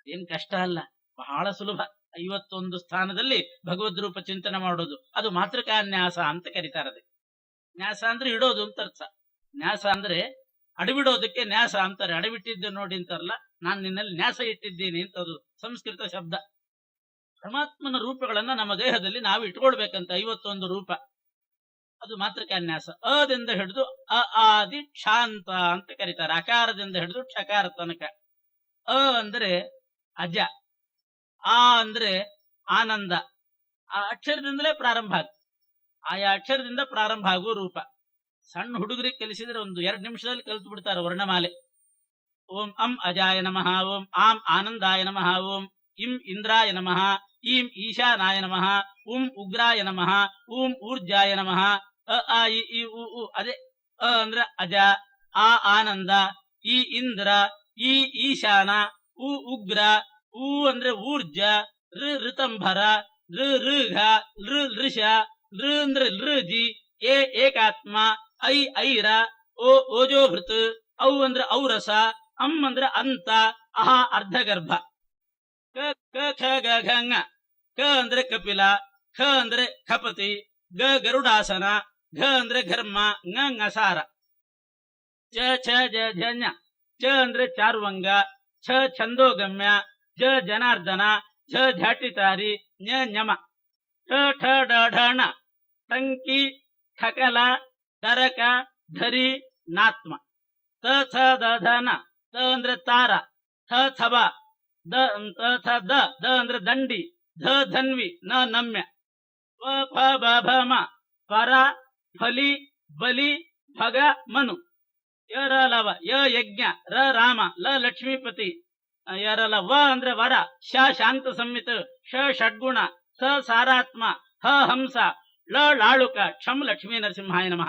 ಏನ್ ಕಷ್ಟ ಅಲ್ಲ, ಬಹಳ ಸುಲಭ. 51 ಸ್ಥಾನದಲ್ಲಿ ಭಗವದ್ ರೂಪ ಚಿಂತನೆ ಮಾಡೋದು, ಅದು ಮಾತೃಕಾನ್ಯಾಸ ಅಂತ ಕರೀತಾರದೆ. ನ್ಯಾಸ ಅಂದ್ರೆ ಇಡೋದು ಅಂತ ಅರ್ಥ. ನ್ಯಾಸ ಅಂದ್ರೆ ಅಡವಿಡೋದಕ್ಕೆ ನ್ಯಾಸ ಅಂತಾರೆ. ಅಡವಿಟ್ಟಿದ್ದು ನೋಡಿ ಅಂತಾರಲ್ಲ, ನಾನು ನಿನ್ನಲ್ಲಿ ನ್ಯಾಸ ಇಟ್ಟಿದ್ದೀನಿ ಅಂತ, ಅದು ಸಂಸ್ಕೃತ ಶಬ್ದ. ಪರಮಾತ್ಮನ ರೂಪಗಳನ್ನ ನಮ್ಮ ದೇಹದಲ್ಲಿ ನಾವು ಇಟ್ಕೊಳ್ಬೇಕಂತ 51 ರೂಪ. ಅದು ಮಾತೃಕಾನ್ಯಾಸ. ಅದಿಂದ ಹಿಡಿದು ಆದಿ ಶಾಂತ ಅಂತ ಕರೀತಾರೆ. ಅಕಾರದಿಂದ ಹಿಡಿದು ಕ್ಷಕಾರ ತನಕ. ಅಂದ್ರೆ ಅಜ, ಆ ಅಂದ್ರೆ ಆನಂದ. ಆ ಅಕ್ಷರದಿಂದಲೇ ಪ್ರಾರಂಭ ಆಗ್ತದೆ. ಆಯಾ ಅಕ್ಷರದಿಂದ ಪ್ರಾರಂಭ ಆಗುವ ರೂಪ. ಸಣ್ಣ ಹುಡುಗರಿಗೆ ಕಲಿಸಿದ್ರೆ 1-2 ನಿಮಿಷದಲ್ಲಿ ಕಲಿತು ಬಿಡ್ತಾರೆ ವರ್ಣಮಾಲೆ. ಓಂ ಅಂ ಅಜಾಯ ನಮಃ, ಓಂ ಆಂ ಆನಂದಾಯ ನಮಃ, ಓಂ ಇಂ ಇಂದ್ರಾಯ ನಮಃ, ಈಂ ಈಶಾನಾಯ ನಮಃ, ಉಂ ಉಗ್ರಾಯ ನಮಃ, ಊಂ ಊರ್ಜಾಯ ನಮಃ. ಅ ಇ ಈ ಉ ಅದೇ ಅ ಅಂದ್ರೆ ಅಜ, ಆ ಆನಂದ, ಈ ಇಂದ್ರ, ಈ ಈಶಾನ, ಉ ಉಗ್ರ, ಊ ಅಂದ್ರೆ ಊರ್ಜ, ಋತಂಭರ, ಋಘ, ಋಷ, ಲೃ ಅಂದ್ರೆ ಲೃಜಿ, ಏಕಾತ್ಮ, ಐ ಐರ, ಓಜೋಭೃತ್, ಔ ಅಂದ್ರೆ ಔರಸ, ಅಂ ಅಂದ್ರೆ ಅಂತ, ಅಹ ಅರ್ಧಗರ್ಭ. ಕ ಖ ಗ ಘ ङ. ಕ ಅಂದ್ರೆ ಕಪಿಲ, ಖ ಅಂದ್ರೆ ಖಪತಿ, ಗ ಗರುಡಾಸನ, ಘ ಅಂದ್ರೆ ಘರ್ಮ, ङ ङಸಾರ. ಚ ಛ ಜ ಝ ಞ. ಚ ಅಂದ್ರೆ ಚಾರ್ವಂಗ, ಛ ಛಂದೋಗಮ್ಯ, ಜ ಜನಾರ್ದನ, ಝ ಝಾಟಿತಾರಿ, ಞ ಞಮ. ಠ ಠ ಡ ಢ ಣ. ಟಂಕಿ, ಠಕಲ, ಟರಕ, ಧರಿ, ನಾತ್ಮ. ತ ಥ ದ ಧ ನ. ತ ಅಂದ್ರೆ ತಾರ, ಥ ಥಬ, ದ ಥ ದ, ದ ಅಂದ್ರೆ ದಂಡಿ, ಧ ಧನ್ವಿ, ನ ನಮ್ಯ. ಪ ಫ ಬ ಭ ಮ. ಪರ, ಫಲಿ, ಬಲಿ, ಭಗ, ಮನು. ಯ ರ ಲವ, ಯ ಯಜ್ಞ, ರ ರಾಮ, ಲ ಲಕ್ಷ್ಮೀಪತಿ, ಯರಲ. ವ ಅಂದ್ರೆ ವರ, ಶ ಶಾಂತ ಸಂಹಿತ, ಷ ಷಡ್ಗುಣ, ಸ ಸಾರಾತ್ಮ, ಹ ಹಂಸ, ಳ ಲಾಳುಕ, ಕ್ಷಂ ಲಕ್ಷ್ಮೀ ನರಸಿಂಹಾಯ ನಮಃ.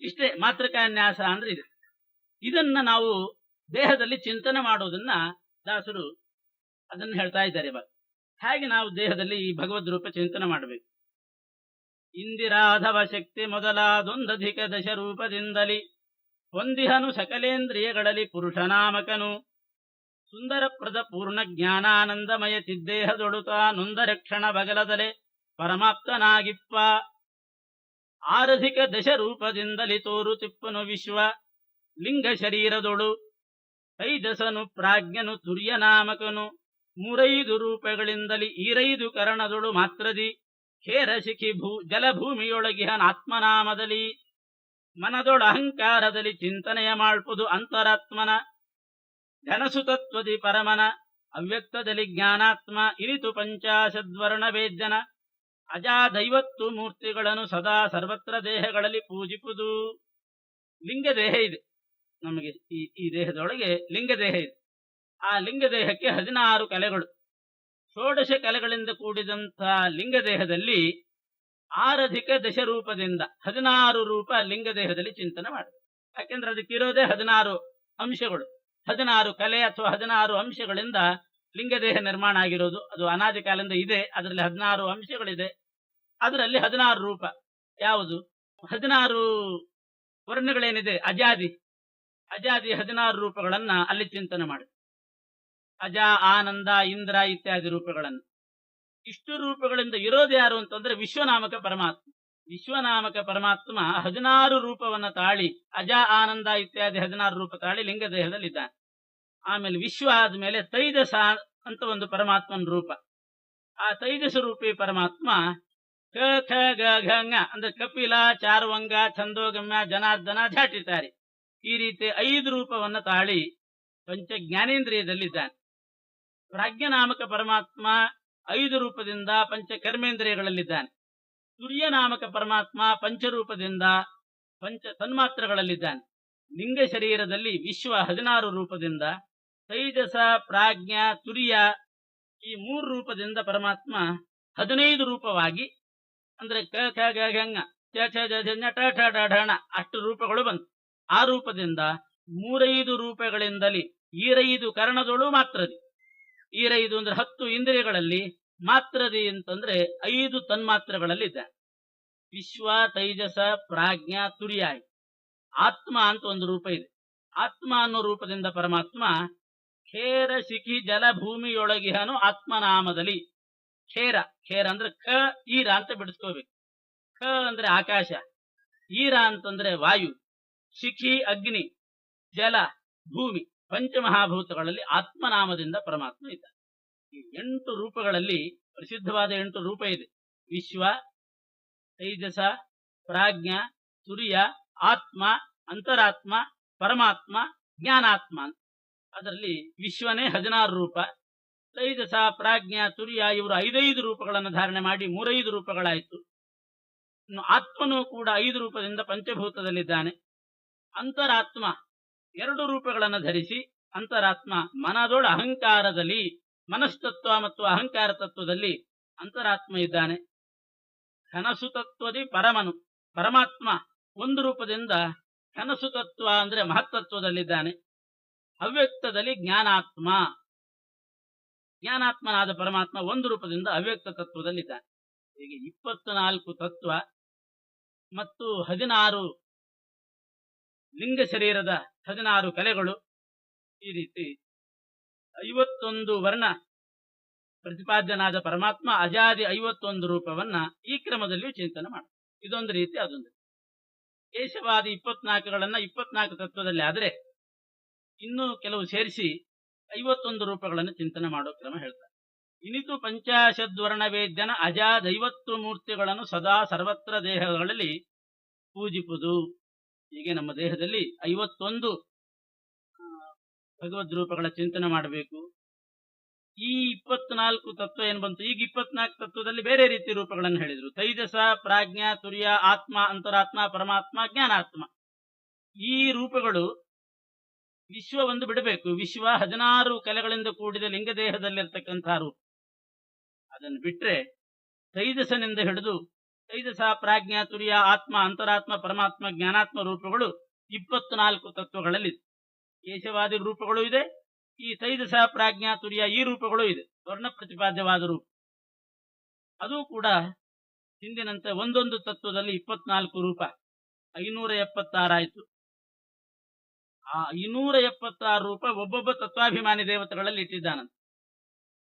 ಇಷ್ಟೇ ಮಾತೃಕಾನ್ಯಾಸ ಅಂದ್ರೆ ಇದೆ. ಇದನ್ನ ನಾವು ದೇಹದಲ್ಲಿ ಚಿಂತನೆ ಮಾಡೋದನ್ನ ದಾಸರು ಅದನ್ನು ಹೇಳ್ತಾ ಇದ್ದಾರೆ. ಇವಾಗ ಹೇಗೆ ನಾವು ದೇಹದಲ್ಲಿ ಈ ಭಗವದ್ ರೂಪ ಚಿಂತನೆ ಮಾಡಬೇಕು? ಇಂದಿರಾಧವ ಶಕ್ತಿ ಮೊದಲಾದೊಂದಧಿಕ ದಶರೂಪದಿಂದಲಿ ಹೊಂದಿಹನು ಸಕಲೇಂದ್ರಿಯಗಳಲ್ಲಿ ಪುರುಷನಾಮಕನು. ಸುಂದರಪ್ರದ ಪೂರ್ಣ ಜ್ಞಾನಾನಂದಮಯ ಚಿದ್ದೇಹದೊಡುತ ನೊಂದರಕ್ಷಣ ಬಗಲದಲೆ ಪರಮಾಪ್ತನಾಗಿಪ್ಪ. ಆರಧಿಕ ದಶರೂಪದಿಂದಲಿ ತೋರು ತಿಪ್ಪನು ವಿಶ್ವ ಲಿಂಗ ಶರೀರದೊಳು. ತೈಜಸನು ಪ್ರಾಜ್ಞನು ತುರ್ಯನಾಮಕನು. 3 ರೂಪಗಳಿಂದಲಿ 5 ಕರಣದೊಳು ಮಾತ್ರದಿ. ಖೇರ ಶಿಖಿ ಜಲಭೂಮಿಯೊಳಗಿಹನಾತ್ಮನಾಮದಲ್ಲಿ. ಮನದೊಳ ಅಹಂಕಾರದಲ್ಲಿ ಚಿಂತನೆಯ ಮಾಡ್ಪುದು ಅಂತರಾತ್ಮನ. ಘನಸುತತ್ವದಿ ಪರಮನ ಅವ್ಯಕ್ತದಲ್ಲಿ ಜ್ಞಾನಾತ್ಮ. ಇರಿತು ಪಂಚಾಶದ್ವರ್ಣ ವೇದ್ಯನ ಅಜಾದೈವತ್ತು ಮೂರ್ತಿಗಳನ್ನು ಸದಾ ಸರ್ವತ್ರ ದೇಹಗಳಲ್ಲಿ ಪೂಜಿಪುದು. ಲಿಂಗದೇಹ ಇದೆ ನಮಗೆ. ಈ ದೇಹದೊಳಗೆ ಲಿಂಗದೇಹ ಇದೆ. ಆ ಲಿಂಗದೇಹಕ್ಕೆ 16 ಕಲೆಗಳು. 16 ಕಲೆಗಳಿಂದ ಕೂಡಿದಂತಹ ಲಿಂಗದೇಹದಲ್ಲಿ ಆರಧಿಕ ದಶರೂಪದಿಂದ 16 ರೂಪ ಲಿಂಗದೇಹದಲ್ಲಿ ಚಿಂತನೆ ಮಾಡಬೇಕು. ಯಾಕೆಂದ್ರೆ ಅದಕ್ಕಿರೋದೇ 16 ಅಂಶಗಳು. 16 ಕಲೆ ಅಥವಾ 16 ಅಂಶಗಳಿಂದ ಲಿಂಗದೇಹ ನಿರ್ಮಾಣ ಆಗಿರೋದು. ಅದು ಅನಾದಿ ಕಾಲದಿಂದ ಇದೆ. ಅದರಲ್ಲಿ 16 ಅಂಶಗಳಿದೆ. ಅದರಲ್ಲಿ 16 ರೂಪ. ಯಾವುದು? 16 ವರ್ಣಗಳೇನಿದೆ, ಅಜಾದಿ 16 ರೂಪಗಳನ್ನ ಅಲ್ಲಿ ಚಿಂತನೆ ಮಾಡಿ. ಅಜ, ಆನಂದ, ಇಂದ್ರ ಇತ್ಯಾದಿ ರೂಪಗಳನ್ನು. ಇಷ್ಟು ರೂಪಗಳಿಂದ ಇರೋದು ಯಾರು ಅಂತಂದ್ರೆ ವಿಶ್ವನಾಮಕ ಪರಮಾತ್ಮ. ವಿಶ್ವನಾಮಕ ಪರಮಾತ್ಮ 16 ರೂಪವನ್ನ ತಾಳಿ, ಅಜ, ಆನಂದ ಇತ್ಯಾದಿ 16 ರೂಪ ತಾಳಿ ಲಿಂಗದೇಹದಲ್ಲಿದ್ದಾನೆ. ಆಮೇಲೆ ವಿಶ್ವ ಆದ್ಮೇಲೆ ತೈಜಸ ಅಂತ ಒಂದು ಪರಮಾತ್ಮನ ರೂಪ. ಆ ತೈಜಸ ರೂಪಿ ಪರಮಾತ್ಮ ಕ ಖ ಗ ಘ ङ ಅಂದ್ರೆ ಕಪಿಲ, ಚಾರ್ವಂಗ, ಛಂದೋಗಮ್ಯ, ಜನಾರ್ದನ, ಝಾಟಿತಾರಿ. ಈ ರೀತಿ 5 ರೂಪವನ್ನ ತಾಳಿ ಪಂಚ ಜ್ಞಾನೇಂದ್ರಿಯದಲ್ಲಿದ್ದಾನೆ. ಪ್ರಾಜ್ಞನಾಮಕ ಪರಮಾತ್ಮ 5 ರೂಪದಿಂದ ಪಂಚ ಕರ್ಮೇಂದ್ರಿಯಗಳಲ್ಲಿದ್ದಾನೆ. ತುರ್ಯನಾಮಕ ಪರಮಾತ್ಮ ಪಂಚರೂಪದಿಂದ ಪಂಚ ತನ್ಮಾತ್ರಗಳಲ್ಲಿದ್ದಾನೆ. ಲಿಂಗ ಶರೀರದಲ್ಲಿ ವಿಶ್ವ 16 ರೂಪದಿಂದ, ತೈಜಸ, ಪ್ರಾಜ್ಞ, ತುರ್ಯ ಈ 3 ರೂಪದಿಂದ ಪರಮಾತ್ಮ 15 ರೂಪವಾಗಿ, ಅಂದ್ರೆ ಕ ಖ ಗ ಘ ङ ಚ ಛ ಜ ಝ ಞ ಟ ಠ ಡ ಢ ಣ ಅಷ್ಟು ರೂಪಗಳು ಬಂತು. ಆ ರೂಪದಿಂದ 3 ರೂಪಗಳಿಂದಲೇ 5 ಕರಣದೊಳು ಮಾತ್ರದಿ. 5 ಅಂದ್ರೆ 10 ಇಂದ್ರಿಯಗಳಲ್ಲಿ, ಮಾತ್ರದಿ ಅಂತಂದ್ರೆ 5 ತನ್ಮಾತ್ರಗಳಲ್ಲಿದೆ. ವಿಶ್ವ, ತೈಜಸ, ಪ್ರಾಜ್ಞ, ತುರ್ಯ. ಆತ್ಮ ಅಂತ ಒಂದು ರೂಪ ಇದೆ. ಆತ್ಮ ಅನ್ನೋ ರೂಪದಿಂದ ಪರಮಾತ್ಮ ಖೇರ ಶಿಖಿ ಜಲ ಭೂಮಿಯೊಳಗಿಹನು ಆತ್ಮನಾಮದಲ್ಲಿ. ಖೇರ, ಖೇರ ಅಂದ್ರೆ ಖ ಈರ ಅಂತ ಬಿಡಿಸ್ಕೋಬೇಕು. ಖ ಅಂದ್ರೆ ಆಕಾಶ, ಈರ ಅಂತಂದ್ರೆ ವಾಯು, ಶಿಖಿ ಅಗ್ನಿ, ಜಲ ಭೂಮಿ, ಪಂಚಮಹಾಭೂತಗಳಲ್ಲಿ ಆತ್ಮನಾಮದಿಂದ ಪರಮಾತ್ಮ ಇದ್ದಾನೆ. ಈ 8 ರೂಪಗಳಲ್ಲಿ ಪ್ರಸಿದ್ಧವಾದ 8 ರೂಪ ಇದೆ. ವಿಶ್ವ, ತೈಜಸ, ಪ್ರಾಜ್ಞ, ತುರ್ಯ, ಆತ್ಮ, ಅಂತರಾತ್ಮ, ಪರಮಾತ್ಮ, ಜ್ಞಾನಾತ್ಮ ಅಂತ. ಅದರಲ್ಲಿ ವಿಶ್ವನೇ 16 ರೂಪ, ತೈಜಸ, ಪ್ರಾಜ್ಞ, ತುರ್ಯ ಇವರು 5 ರೂಪಗಳನ್ನು ಧಾರಣೆ ಮಾಡಿ 3 ರೂಪಗಳಾಯಿತು. ಇನ್ನು ಆತ್ಮನೂ ಕೂಡ 5 ರೂಪದಿಂದ ಪಂಚಭೂತದಲ್ಲಿದ್ದಾನೆ. ಅಂತರಾತ್ಮ 2 ರೂಪಗಳನ್ನು ಧರಿಸಿ, ಅಂತರಾತ್ಮ ಮನದೊಳ ಅಹಂಕಾರದಲ್ಲಿ, ಮನಸ್ತತ್ವ ಮತ್ತು ಅಹಂಕಾರ ತತ್ವದಲ್ಲಿ ಅಂತರಾತ್ಮ ಇದ್ದಾನೆ. ಕನಸು ತತ್ವದಿ ಪರಮನು, ಪರಮಾತ್ಮ 1 ರೂಪದಿಂದ ಕನಸು ತತ್ವ ಅಂದ್ರೆ ಮಹತ್ತತ್ವದಲ್ಲಿದ್ದಾನೆ. ಅವ್ಯಕ್ತದಲ್ಲಿ ಜ್ಞಾನಾತ್ಮ, ಜ್ಞಾನಾತ್ಮನಾದ ಪರಮಾತ್ಮ 1 ರೂಪದಿಂದ ಅವ್ಯಕ್ತ ತತ್ವದಲ್ಲಿದ್ದಾನೆ. ಹೀಗೆ 24 ತತ್ವ ಮತ್ತು 16 ಲಿಂಗ ಶರೀರದ 16 ಕಲೆಗಳು, ಈ ರೀತಿ 51 ವರ್ಣ ಪ್ರತಿಪಾದ್ಯನಾದ ಪರಮಾತ್ಮ ಅಜಾದಿ 51 ರೂಪವನ್ನ ಈ ಕ್ರಮದಲ್ಲಿ ಚಿಂತನೆ ಮಾಡ. ಇದೊಂದು ರೀತಿ, ಅದೊಂದು ಕೇಶವಾದಿ 24ಗಳನ್ನ 24 ತತ್ವದಲ್ಲಿ ಆದರೆ ಇನ್ನೂ ಕೆಲವು ಸೇರಿಸಿ 51 ರೂಪಗಳನ್ನು ಚಿಂತನೆ ಮಾಡೋ ಕ್ರಮ ಹೇಳ್ತಾರೆ. ಇನಿತು ಪಂಚಾಶದ್ವರ್ಣ ವೇದ್ಯನ ಅಜಾದ್ 50 ಮೂರ್ತಿಗಳನ್ನು ಸದಾ ಸರ್ವತ್ರ ದೇಹಗಳಲ್ಲಿ ಪೂಜಿಪುದು. ಹೀಗೆ ನಮ್ಮ ದೇಹದಲ್ಲಿ 51 ಭಗವದ್ ರೂಪಗಳ ಚಿಂತನೆ ಮಾಡಬೇಕು. ಈ 24 ತತ್ವ ಏನ್ ಬಂತು, ಈಗ 24 ತತ್ವದಲ್ಲಿ ಬೇರೆ ರೀತಿ ರೂಪಗಳನ್ನು ಹೇಳಿದ್ರು. ತೈಜಸ, ಪ್ರಾಜ್ಞ, ತುರ್ಯ, ಆತ್ಮ, ಅಂತರಾತ್ಮ, ಪರಮಾತ್ಮ, ಜ್ಞಾನಾತ್ಮ. ಈ ರೂಪಗಳು ವಿಶ್ವ ಒಂದು ಬಿಡಬೇಕು. ವಿಶ್ವ 16 ಕಲೆಗಳಿಂದ ಕೂಡಿದ ಲಿಂಗದೇಹದಲ್ಲಿರ್ತಕ್ಕಂಥ ರೂಪ. ಅದನ್ನು ಬಿಟ್ರೆ ತೈಜಸನಿಂದ ಹಿಡಿದು ತೈಜಸ, ಪ್ರಾಜ್ಞ, ತುರ್ಯ, ಆತ್ಮ, ಅಂತರಾತ್ಮ, ಪರಮಾತ್ಮ, ಜ್ಞಾನಾತ್ಮ ರೂಪಗಳು 24 ತತ್ವಗಳಲ್ಲಿ. ಕೇಶವಾದಿ ರೂಪಗಳು ಇದೆ, ಈ ತೈಜಸ, ಪ್ರಾಜ್ಞ, ತುರ್ಯ ಈ ರೂಪಗಳು ಇದೆ, ವರ್ಣ ಪ್ರತಿಪಾದ್ಯವಾದ ರೂಪ. ಅದು ಕೂಡ ಹಿಂದಿನಂತೆ ಒಂದೊಂದು ತತ್ವದಲ್ಲಿ 24 ರೂಪ, 576 ಆಯಿತು. ಆ 576 ರೂಪ ಒಬ್ಬೊಬ್ಬ ತತ್ವಾಭಿಮಾನಿ ದೇವತೆಗಳಲ್ಲಿ ಇಟ್ಟಿದ್ದಾನಂತೆ.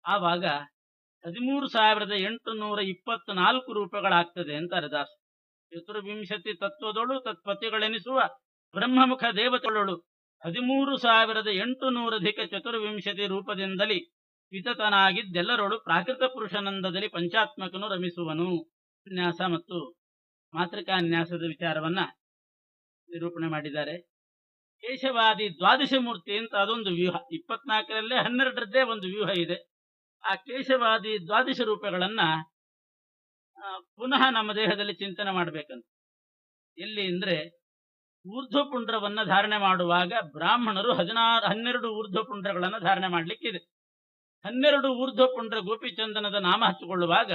ಆವಾಗ 13,824 ರೂಪಗಳಾಗ್ತದೆ ಅಂತಾರೆ ದಾಸ. ಚತುರ್ವಿಂಶತಿ ತತ್ವದೊಳು ತತ್ಪತಿಗಳೆನಿಸುವ ಬ್ರಹ್ಮಮುಖ ದೇವತೆಗಳು 13,800 ಚತುರ್ವಿಂಶತಿ ರೂಪದಿಂದಲೇ ವಿತತನಾಗಿದ್ದೆಲ್ಲರೊಳು ಪ್ರಾಕೃತ ಪುರುಷನಂದದಲ್ಲಿ ಪಂಚಾತ್ಮಕನು ರಮಿಸುವನು. ನ್ಯಾಸ ಮತ್ತು ಮಾತೃಕಾನ್ಯಾಸದ ವಿಚಾರವನ್ನ ನಿರೂಪಣೆ ಮಾಡಿದ್ದಾರೆ. ಕೇಶವಾದಿ ದ್ವಾದಶ ಮೂರ್ತಿ ಅಂತ ಅದೊಂದು ವ್ಯೂಹ, 24ರಲ್ಲೇ 12ರದ್ದೇ ಒಂದು ವ್ಯೂಹ ಇದೆ. ಆ ಕೇಶವಾದಿ ದ್ವಾದಶ ರೂಪಗಳನ್ನ ಪುನಃ ನಮ್ಮ ದೇಹದಲ್ಲಿ ಚಿಂತನೆ ಮಾಡಬೇಕಂತ. ಎಲ್ಲಿ ಅಂದ್ರೆ ಊರ್ಧ್ವಪುಂಡ್ರವನ್ನ ಧಾರಣೆ ಮಾಡುವಾಗ ಬ್ರಾಹ್ಮಣರು 12 ಊರ್ಧ್ವಪುಂಡ್ರಗಳನ್ನು ಧಾರಣೆ ಮಾಡ್ಲಿಕ್ಕಿದೆ. 12 ಊರ್ಧ್ವಪುಂಡ್ರ ಗೋಪಿಚಂದನದ ನಾಮ ಹಚ್ಚಿಕೊಳ್ಳುವಾಗ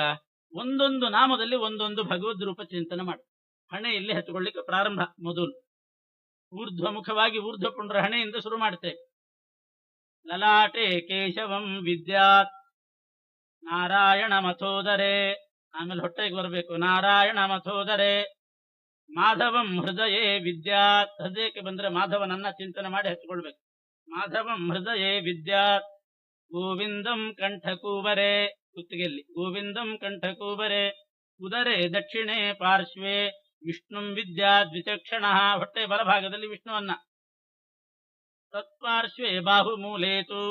ಒಂದೊಂದು ನಾಮದಲ್ಲಿ ಒಂದೊಂದು ಭಗವದ್ ರೂಪ ಚಿಂತನೆ ಮಾಡಿ ಹಣೆಯಲ್ಲಿ ಹಚ್ಚಿಕೊಳ್ಳಿಕ್ಕೆ ಪ್ರಾರಂಭ. ಮೊದಲು ಊರ್ಧ್ವಮುಖವಾಗಿ ಊರ್ಧ್ವಪುಂಡ್ರ ಹಣೆಯಿಂದ ಶುರು ಮಾಡ್ತೇವೆ. ಲಲಾಟೆ ಕೇಶವಂ ವಿದ್ಯಾತ್ ನಾರಾಯಣ ಮಥೋದರೇ, ಆಮೇಲೆ ಹೊಟ್ಟೆಗೆ ಬರಬೇಕು ನಾರಾಯಣ ಮಥೋದರೇ. ಮಾಧವಂ ಹೃದಯೇ ವಿದ್ಯಾತ್, ಹೃದಯಕ್ಕೆ ಬಂದ್ರೆ ಮಾಧವನನ್ನ ಚಿಂತನೆ ಮಾಡಿ ಹಚ್ಚಿಕೊಳ್ಬೇಕು. ಮಾಧವಂ ಹೃದಯೇ ವಿದ್ಯಾತ್. ಗೋವಿಂದಂ ಕಂಠಕೂವರೆ, ಕುತ್ತಿಗೆಯಲ್ಲಿ ಗೋವಿಂದಂ ಕಂಠಕೂವರೆ. ಉದರೇ ದಕ್ಷಿಣೆ ಪಾರ್ಶ್ವೇ ವಿಷ್ಣುಂ ವಿದ್ಯಾತ್ ವಿಚಕ್ಷಣ, ಹೊಟ್ಟೆ ಬಲಭಾಗದಲ್ಲಿ ವಿಷ್ಣುವನ್ನ. ತತ್ಪಾರ್ಶ್ವೇ ಬಾಹುಮೂಲೇತು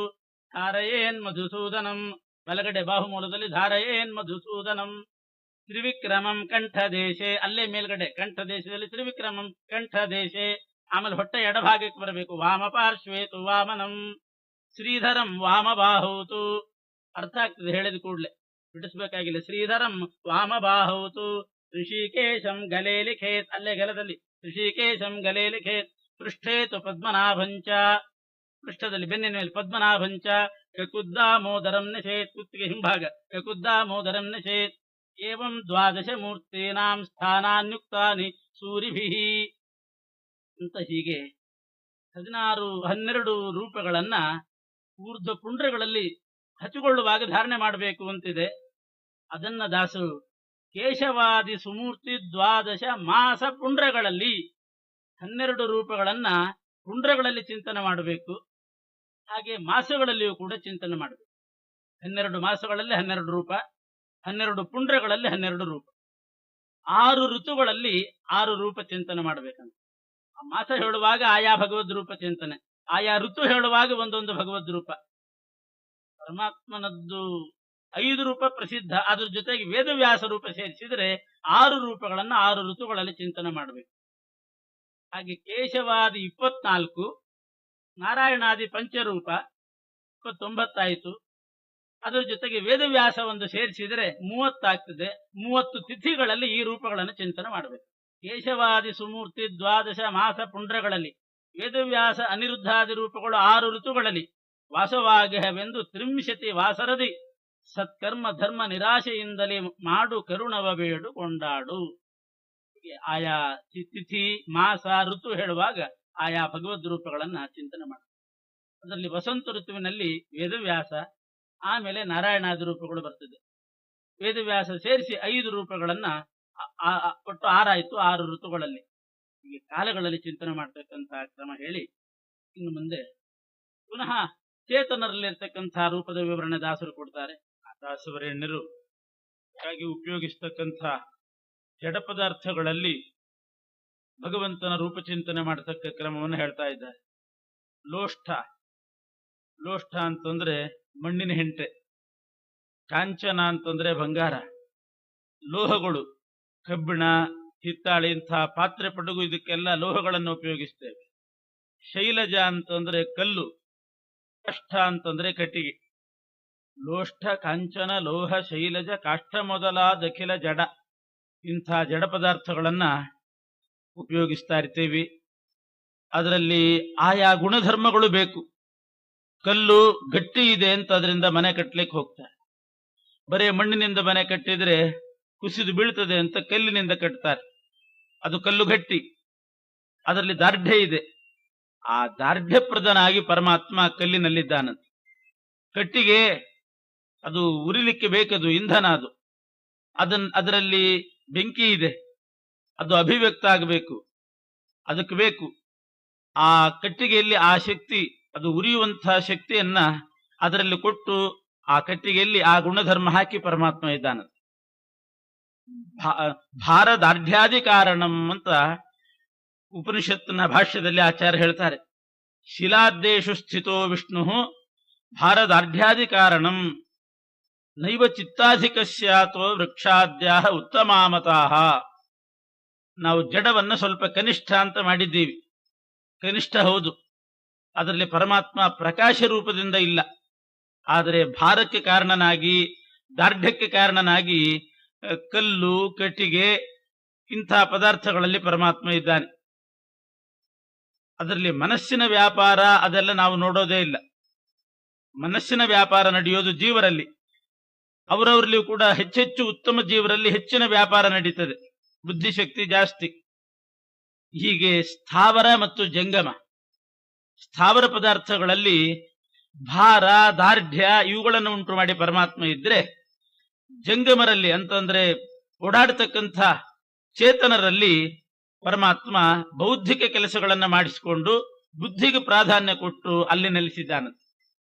ಧಾರಯೇನ್ ಮಧುಸೂದನಂ, ಬಲಗಡೆ ಬಾಹುಮೂಲದಲ್ಲಿ ಧಾರಯೇನ್ ಮಧುಸೂದನಂ. ತ್ರಿವಿಕ್ರಮಂ ಕಂಠದೇಶೆ, ಅಲ್ಲೇ ಮೇಲ್ಗಡೆ ಕಂಠದೇಶದಲ್ಲಿ ತ್ರಿವಿಕ್ರಮಂ ಕಂಠದೇಶೆ. ಆಮೇಲೆ ಹೊಟ್ಟೆ ಎಡಭಾಗಕ್ಕೆ ಬರಬೇಕು. ವಾಮ ಪಾರ್ಶ್ವೇತು ವಾಮನಂ. ಶ್ರೀಧರಂ ವಾಮಬಾಹೌತು, ಅರ್ಥ ಆಗ್ತದೆ ಹೇಳಿದ ಕೂಡಲೇ, ಬಿಡಿಸ್ಬೇಕಾಗಿಲ್ಲ. ಶ್ರೀಧರಂ ವಾಮಬಾಹೌತು. ಋಷಿಕೇಶಂ ಗಲೇ ಲಿಖೇತ್, ಅಲ್ಲೇ ಗಲದಲ್ಲಿ ಋಷಿಕೇಶಂ ಗಲೇ ಲಿಖೇತ್. ಪೃಷ್ಠೇತು ಪದ್ಮನಾಭಂಚ, ಪೃಷ್ಠದಲ್ಲಿ ಬೆನ್ನಿನ ಮೇಲೆ ಪದ್ಮನಾಭಂಚ. ಕಕುದ್ದಾಮೋದರಂ ನಿಷೇತ್, ಕುತ್ತಿಗೆ ಹಿಂಭಾಗ ಕಕುದ್ದಾಮೋದರಂ ನಿಷೇತ್. ಏವಂ ದ್ವಾದಶ ಮೂರ್ತೀನಾಂ ಸ್ಥಾನಾನ್ಯುಕ್ತಾನಿ ಸೂರಿಭಿಃ ಅಂತ. ಹೀಗೆ 12 ರೂಪಗಳನ್ನ ಊರ್ಧ್ವ ಪುಂಡ್ರಗಳಲ್ಲಿ ಹಚ್ಚಿಕೊಳ್ಳುವಾಗ ಧಾರಣೆ ಮಾಡಬೇಕು ಅಂತಿದೆ. ಅದನ್ನ ದಾಸರು ಕೇಶವಾದಿ ಸುಮೂರ್ತಿ ದ್ವಾದಶ ಮಾಸ ಪುಂಡ್ರಗಳಲ್ಲಿ 12 ರೂಪಗಳನ್ನ ಪುಂಡ್ರಗಳಲ್ಲಿ ಚಿಂತನೆ ಮಾಡಬೇಕು. ಹಾಗೆ ಮಾಸಗಳಲ್ಲಿಯೂ ಕೂಡ ಚಿಂತನೆ ಮಾಡಬೇಕು. 12 ಮಾಸಗಳಲ್ಲಿ 12 ರೂಪ, 12 ಪುಂಡ್ರಗಳಲ್ಲಿ 12 ರೂಪ, 6 ಋತುಗಳಲ್ಲಿ 6 ರೂಪ ಚಿಂತನೆ ಮಾಡಬೇಕಂತ. ಆ ಮಾಸ ಹೇಳುವಾಗ ಆಯಾ ಭಗವದ್ ರೂಪ ಚಿಂತನೆ, ಆಯಾ ಋತು ಹೇಳುವಾಗ ಒಂದೊಂದು ಭಗವದ್ ರೂಪ. ಪರಮಾತ್ಮನದ್ದು 5 ರೂಪ ಪ್ರಸಿದ್ಧ, ಅದ್ರ ಜೊತೆಗೆ ವೇದವ್ಯಾಸ ರೂಪ ಸೇರಿಸಿದರೆ 6 ರೂಪಗಳನ್ನ 6 ಋತುಗಳಲ್ಲಿ ಚಿಂತನೆ ಮಾಡಬೇಕು. ಹಾಗೆ ಕೇಶವಾದಿ 24, ನಾರಾಯಣಾದಿ ಪಂಚರೂಪ 29 ಆಯಿತು. ಅದರ ಜೊತೆಗೆ ವೇದವ್ಯಾಸ ಒಂದು ಸೇರಿಸಿದರೆ 30 ಆಗ್ತದೆ. 30 ತಿಥಿಗಳಲ್ಲಿ ಈ ರೂಪಗಳನ್ನು ಚಿಂತನೆ ಮಾಡಬೇಕು. ಕೇಶವಾದಿ ಸುಮೂರ್ತಿ 12 ಮಾಸ ಪುಂಡ್ರಗಳಲ್ಲಿ, ವೇದವ್ಯಾಸ ಅನಿರುದ್ಧಾದಿ ರೂಪಗಳು 6 ಋತುಗಳಲ್ಲಿ, ವಾಸವಾಗವೆಂದು 30 ವಾಸರದಿ ಸತ್ಕರ್ಮ ಧರ್ಮ ನಿರಾಶೆಯಿಂದಲೇ ಮಾಡು ಕರುಣವ ಬೇಡು ಕೊಂಡಾಡು. ಆಯಾ ತಿಥಿ ಮಾಸ ಋತು ಹೇಳುವಾಗ ಆಯಾ ಭಗವದ್ ರೂಪಗಳನ್ನ ಚಿಂತನೆ ಮಾಡಿ. ಅದರಲ್ಲಿ ವಸಂತ ಋತುವಿನಲ್ಲಿ ವೇದವ್ಯಾಸ, ಆಮೇಲೆ ನಾರಾಯಣಾದಿ ರೂಪಗಳು ಬರ್ತದೆ. ವೇದವ್ಯಾಸ ಸೇರಿಸಿ 5 ರೂಪಗಳನ್ನ ಒಟ್ಟು 6 ಆಯಿತು. 6 ಋತುಗಳಲ್ಲಿ ಹೀಗೆ ಕಾಲಗಳಲ್ಲಿ ಚಿಂತನೆ ಮಾಡ್ತಕ್ಕಂತಹ ಕ್ರಮ ಹೇಳಿ ಇನ್ನು ಮುಂದೆ ಪುನಃ ಚೇತನರಲ್ಲಿರ್ತಕ್ಕಂತಹ ರೂಪದ ವಿವರಣೆ ದಾಸರು ಕೊಡ್ತಾರೆ. ದಾಸವರೇಣ್ಯರು ಹಾಗಾಗಿ ಉಪಯೋಗಿಸ್ತಕ್ಕಂಥ ಜಡ ಪದಾರ್ಥಗಳಲ್ಲಿ ಭಗವಂತನ ರೂಪಚಿಂತನೆ ಮಾಡತಕ್ಕ ಕ್ರಮವನ್ನು ಹೇಳ್ತಾ ಇದ್ದಾರೆ. ಲೋಷ್ಠ, ಲೋಷ್ಠ ಅಂತಂದ್ರೆ ಮಣ್ಣಿನ ಹೆಂಟೆ, ಕಾಂಚನ ಅಂತಂದ್ರೆ ಬಂಗಾರ, ಲೋಹಗಳು ಕಬ್ಬಿಣ, ಹಿತ್ತಾಳಿ ಇಂತಹ ಪಾತ್ರೆ ಪಟಗು ಇದಕ್ಕೆಲ್ಲ ಲೋಹಗಳನ್ನು ಉಪಯೋಗಿಸ್ತೇವೆ. ಶೈಲಜ ಅಂತಂದ್ರೆ ಕಲ್ಲು, ಕಾಷ್ಠ ಅಂತಂದ್ರೆ ಕಟ್ಟಿಗೆ. ಲೋಷ್ಠ, ಕಾಂಚನ, ಲೋಹ, ಶೈಲಜ, ಕಾಷ್ಠ ಮೊದಲಾದಖಿಲ ಜಡ, ಇಂಥ ಜಡ ಪದಾರ್ಥಗಳನ್ನ ಉಪಯೋಗಿಸ್ತಾ ಇರ್ತೀವಿ. ಅದರಲ್ಲಿ ಆಯಾ ಗುಣಧರ್ಮಗಳು ಬೇಕು. ಕಲ್ಲು ಗಟ್ಟಿ ಇದೆ ಅಂತ ಅದರಿಂದ ಮನೆ ಕಟ್ಟಲಿಕ್ಕೆ ಹೋಗ್ತಾರೆ. ಬರೇ ಮಣ್ಣಿನಿಂದ ಮನೆ ಕಟ್ಟಿದ್ರೆ ಕುಸಿದು ಬೀಳ್ತದೆ ಅಂತ ಕಲ್ಲಿನಿಂದ ಕಟ್ತಾರೆ. ಅದು ಕಲ್ಲು ಗಟ್ಟಿ, ಅದರಲ್ಲಿ ದಾರ್ಢ್ಯ ಇದೆ. ಆ ದಾರ್ಢ್ಯಪ್ರದನಾಗಿ ಪರಮಾತ್ಮ ಕಲ್ಲಿನಲ್ಲಿದ್ದಾನಂತೆ. ಕಟ್ಟಿಗೆ ಅದು ಉರಿಲಿಕ್ಕೆ ಬೇಕದು ಇಂಧನ, ಅದು ಅದರಲ್ಲಿ ಬೆಂಕಿ ಇದೆ, ಅದು ಅಭಿವ್ಯಕ್ತ ಆಗಬೇಕು, ಅದಕ್ಕೆ ಬೇಕು ಆ ಕಟ್ಟಿಗೆಯಲ್ಲಿ ಆ ಶಕ್ತಿ, ಅದು ಉರಿಯುವಂತಹ ಶಕ್ತಿಯನ್ನ ಅದರಲ್ಲಿ ಕೊಟ್ಟು ಆ ಕಟ್ಟಿಗೆಯಲ್ಲಿ ಆ ಗುಣಧರ್ಮ ಹಾಕಿ ಪರಮಾತ್ಮ ಇದ್ದಾನಂತೆ. ಭಾರದಾರ್ಢ್ಯಾದಿ ಕಾರಣಂ ಅಂತ ಉಪನಿಷತ್ತಿನ ಭಾಷ್ಯದಲ್ಲಿ ಆಚಾರ್ಯ ಹೇಳ್ತಾರೆ. ಶಿಲಾದ್ದೇಶು ಸ್ಥಿತೋ ವಿಷ್ಣು ಭಾರದಾರ್ಢ್ಯಾದಿ ಕಾರಣಂ ನೈವ ಚಿತ್ತಾಧಿಕಸ್ಯಾತೋ ವೃಕ್ಷಾದ್ಯಾ ಉತ್ತಮಾಮತಾಹ. ನಾವು ಜಡವನ್ನು ಸ್ವಲ್ಪ ಕನಿಷ್ಠ ಅಂತ ಮಾಡಿದ್ದೀವಿ. ಕನಿಷ್ಠ ಹೌದು, ಅದರಲ್ಲಿ ಪರಮಾತ್ಮ ಪ್ರಕಾಶ ರೂಪದಿಂದ ಇಲ್ಲ. ಆದರೆ ಭಾರಕ್ಕೆ ಕಾರಣನಾಗಿ, ದಾರ್ಢ್ಯಕ್ಕೆ ಕಾರಣನಾಗಿ ಕಲ್ಲು, ಕಟ್ಟಿಗೆ ಇಂಥ ಪದಾರ್ಥಗಳಲ್ಲಿ ಪರಮಾತ್ಮ ಇದ್ದಾನೆ. ಅದರಲ್ಲಿ ಮನಸ್ಸಿನ ವ್ಯಾಪಾರ ಅದೆಲ್ಲ ನಾವು ನೋಡೋದೇ ಇಲ್ಲ. ಮನಸ್ಸಿನ ವ್ಯಾಪಾರ ನಡೆಯೋದು ಜೀವರಲ್ಲಿ. ಅವರವರಲ್ಲಿ ಕೂಡ ಹೆಚ್ಚೆಚ್ಚು ಉತ್ತಮ ಜೀವರಲ್ಲಿ ಹೆಚ್ಚಿನ ವ್ಯಾಪಾರ ನಡೀತದೆ, ಬುದ್ಧಿಶಕ್ತಿ ಜಾಸ್ತಿ. ಹೀಗೆ ಸ್ಥಾವರ ಮತ್ತು ಜಂಗಮ, ಸ್ಥಾವರ ಪದಾರ್ಥಗಳಲ್ಲಿ ಭಾರ, ದಾರ್ಢ್ಯ ಇವುಗಳನ್ನು ಉಂಟು ಮಾಡಿ ಪರಮಾತ್ಮ ಇದ್ರೆ, ಜಂಗಮರಲ್ಲಿ ಅಂತಂದ್ರೆ ಓಡಾಡತಕ್ಕಂಥ ಚೇತನರಲ್ಲಿ ಪರಮಾತ್ಮ ಬೌದ್ಧಿಕ ಕೆಲಸಗಳನ್ನ ಮಾಡಿಸಿಕೊಂಡು ಬುದ್ಧಿಗೆ ಪ್ರಾಧಾನ್ಯ ಕೊಟ್ಟು ಅಲ್ಲಿ ನೆಲೆಸಿದ್ದಾನೆ.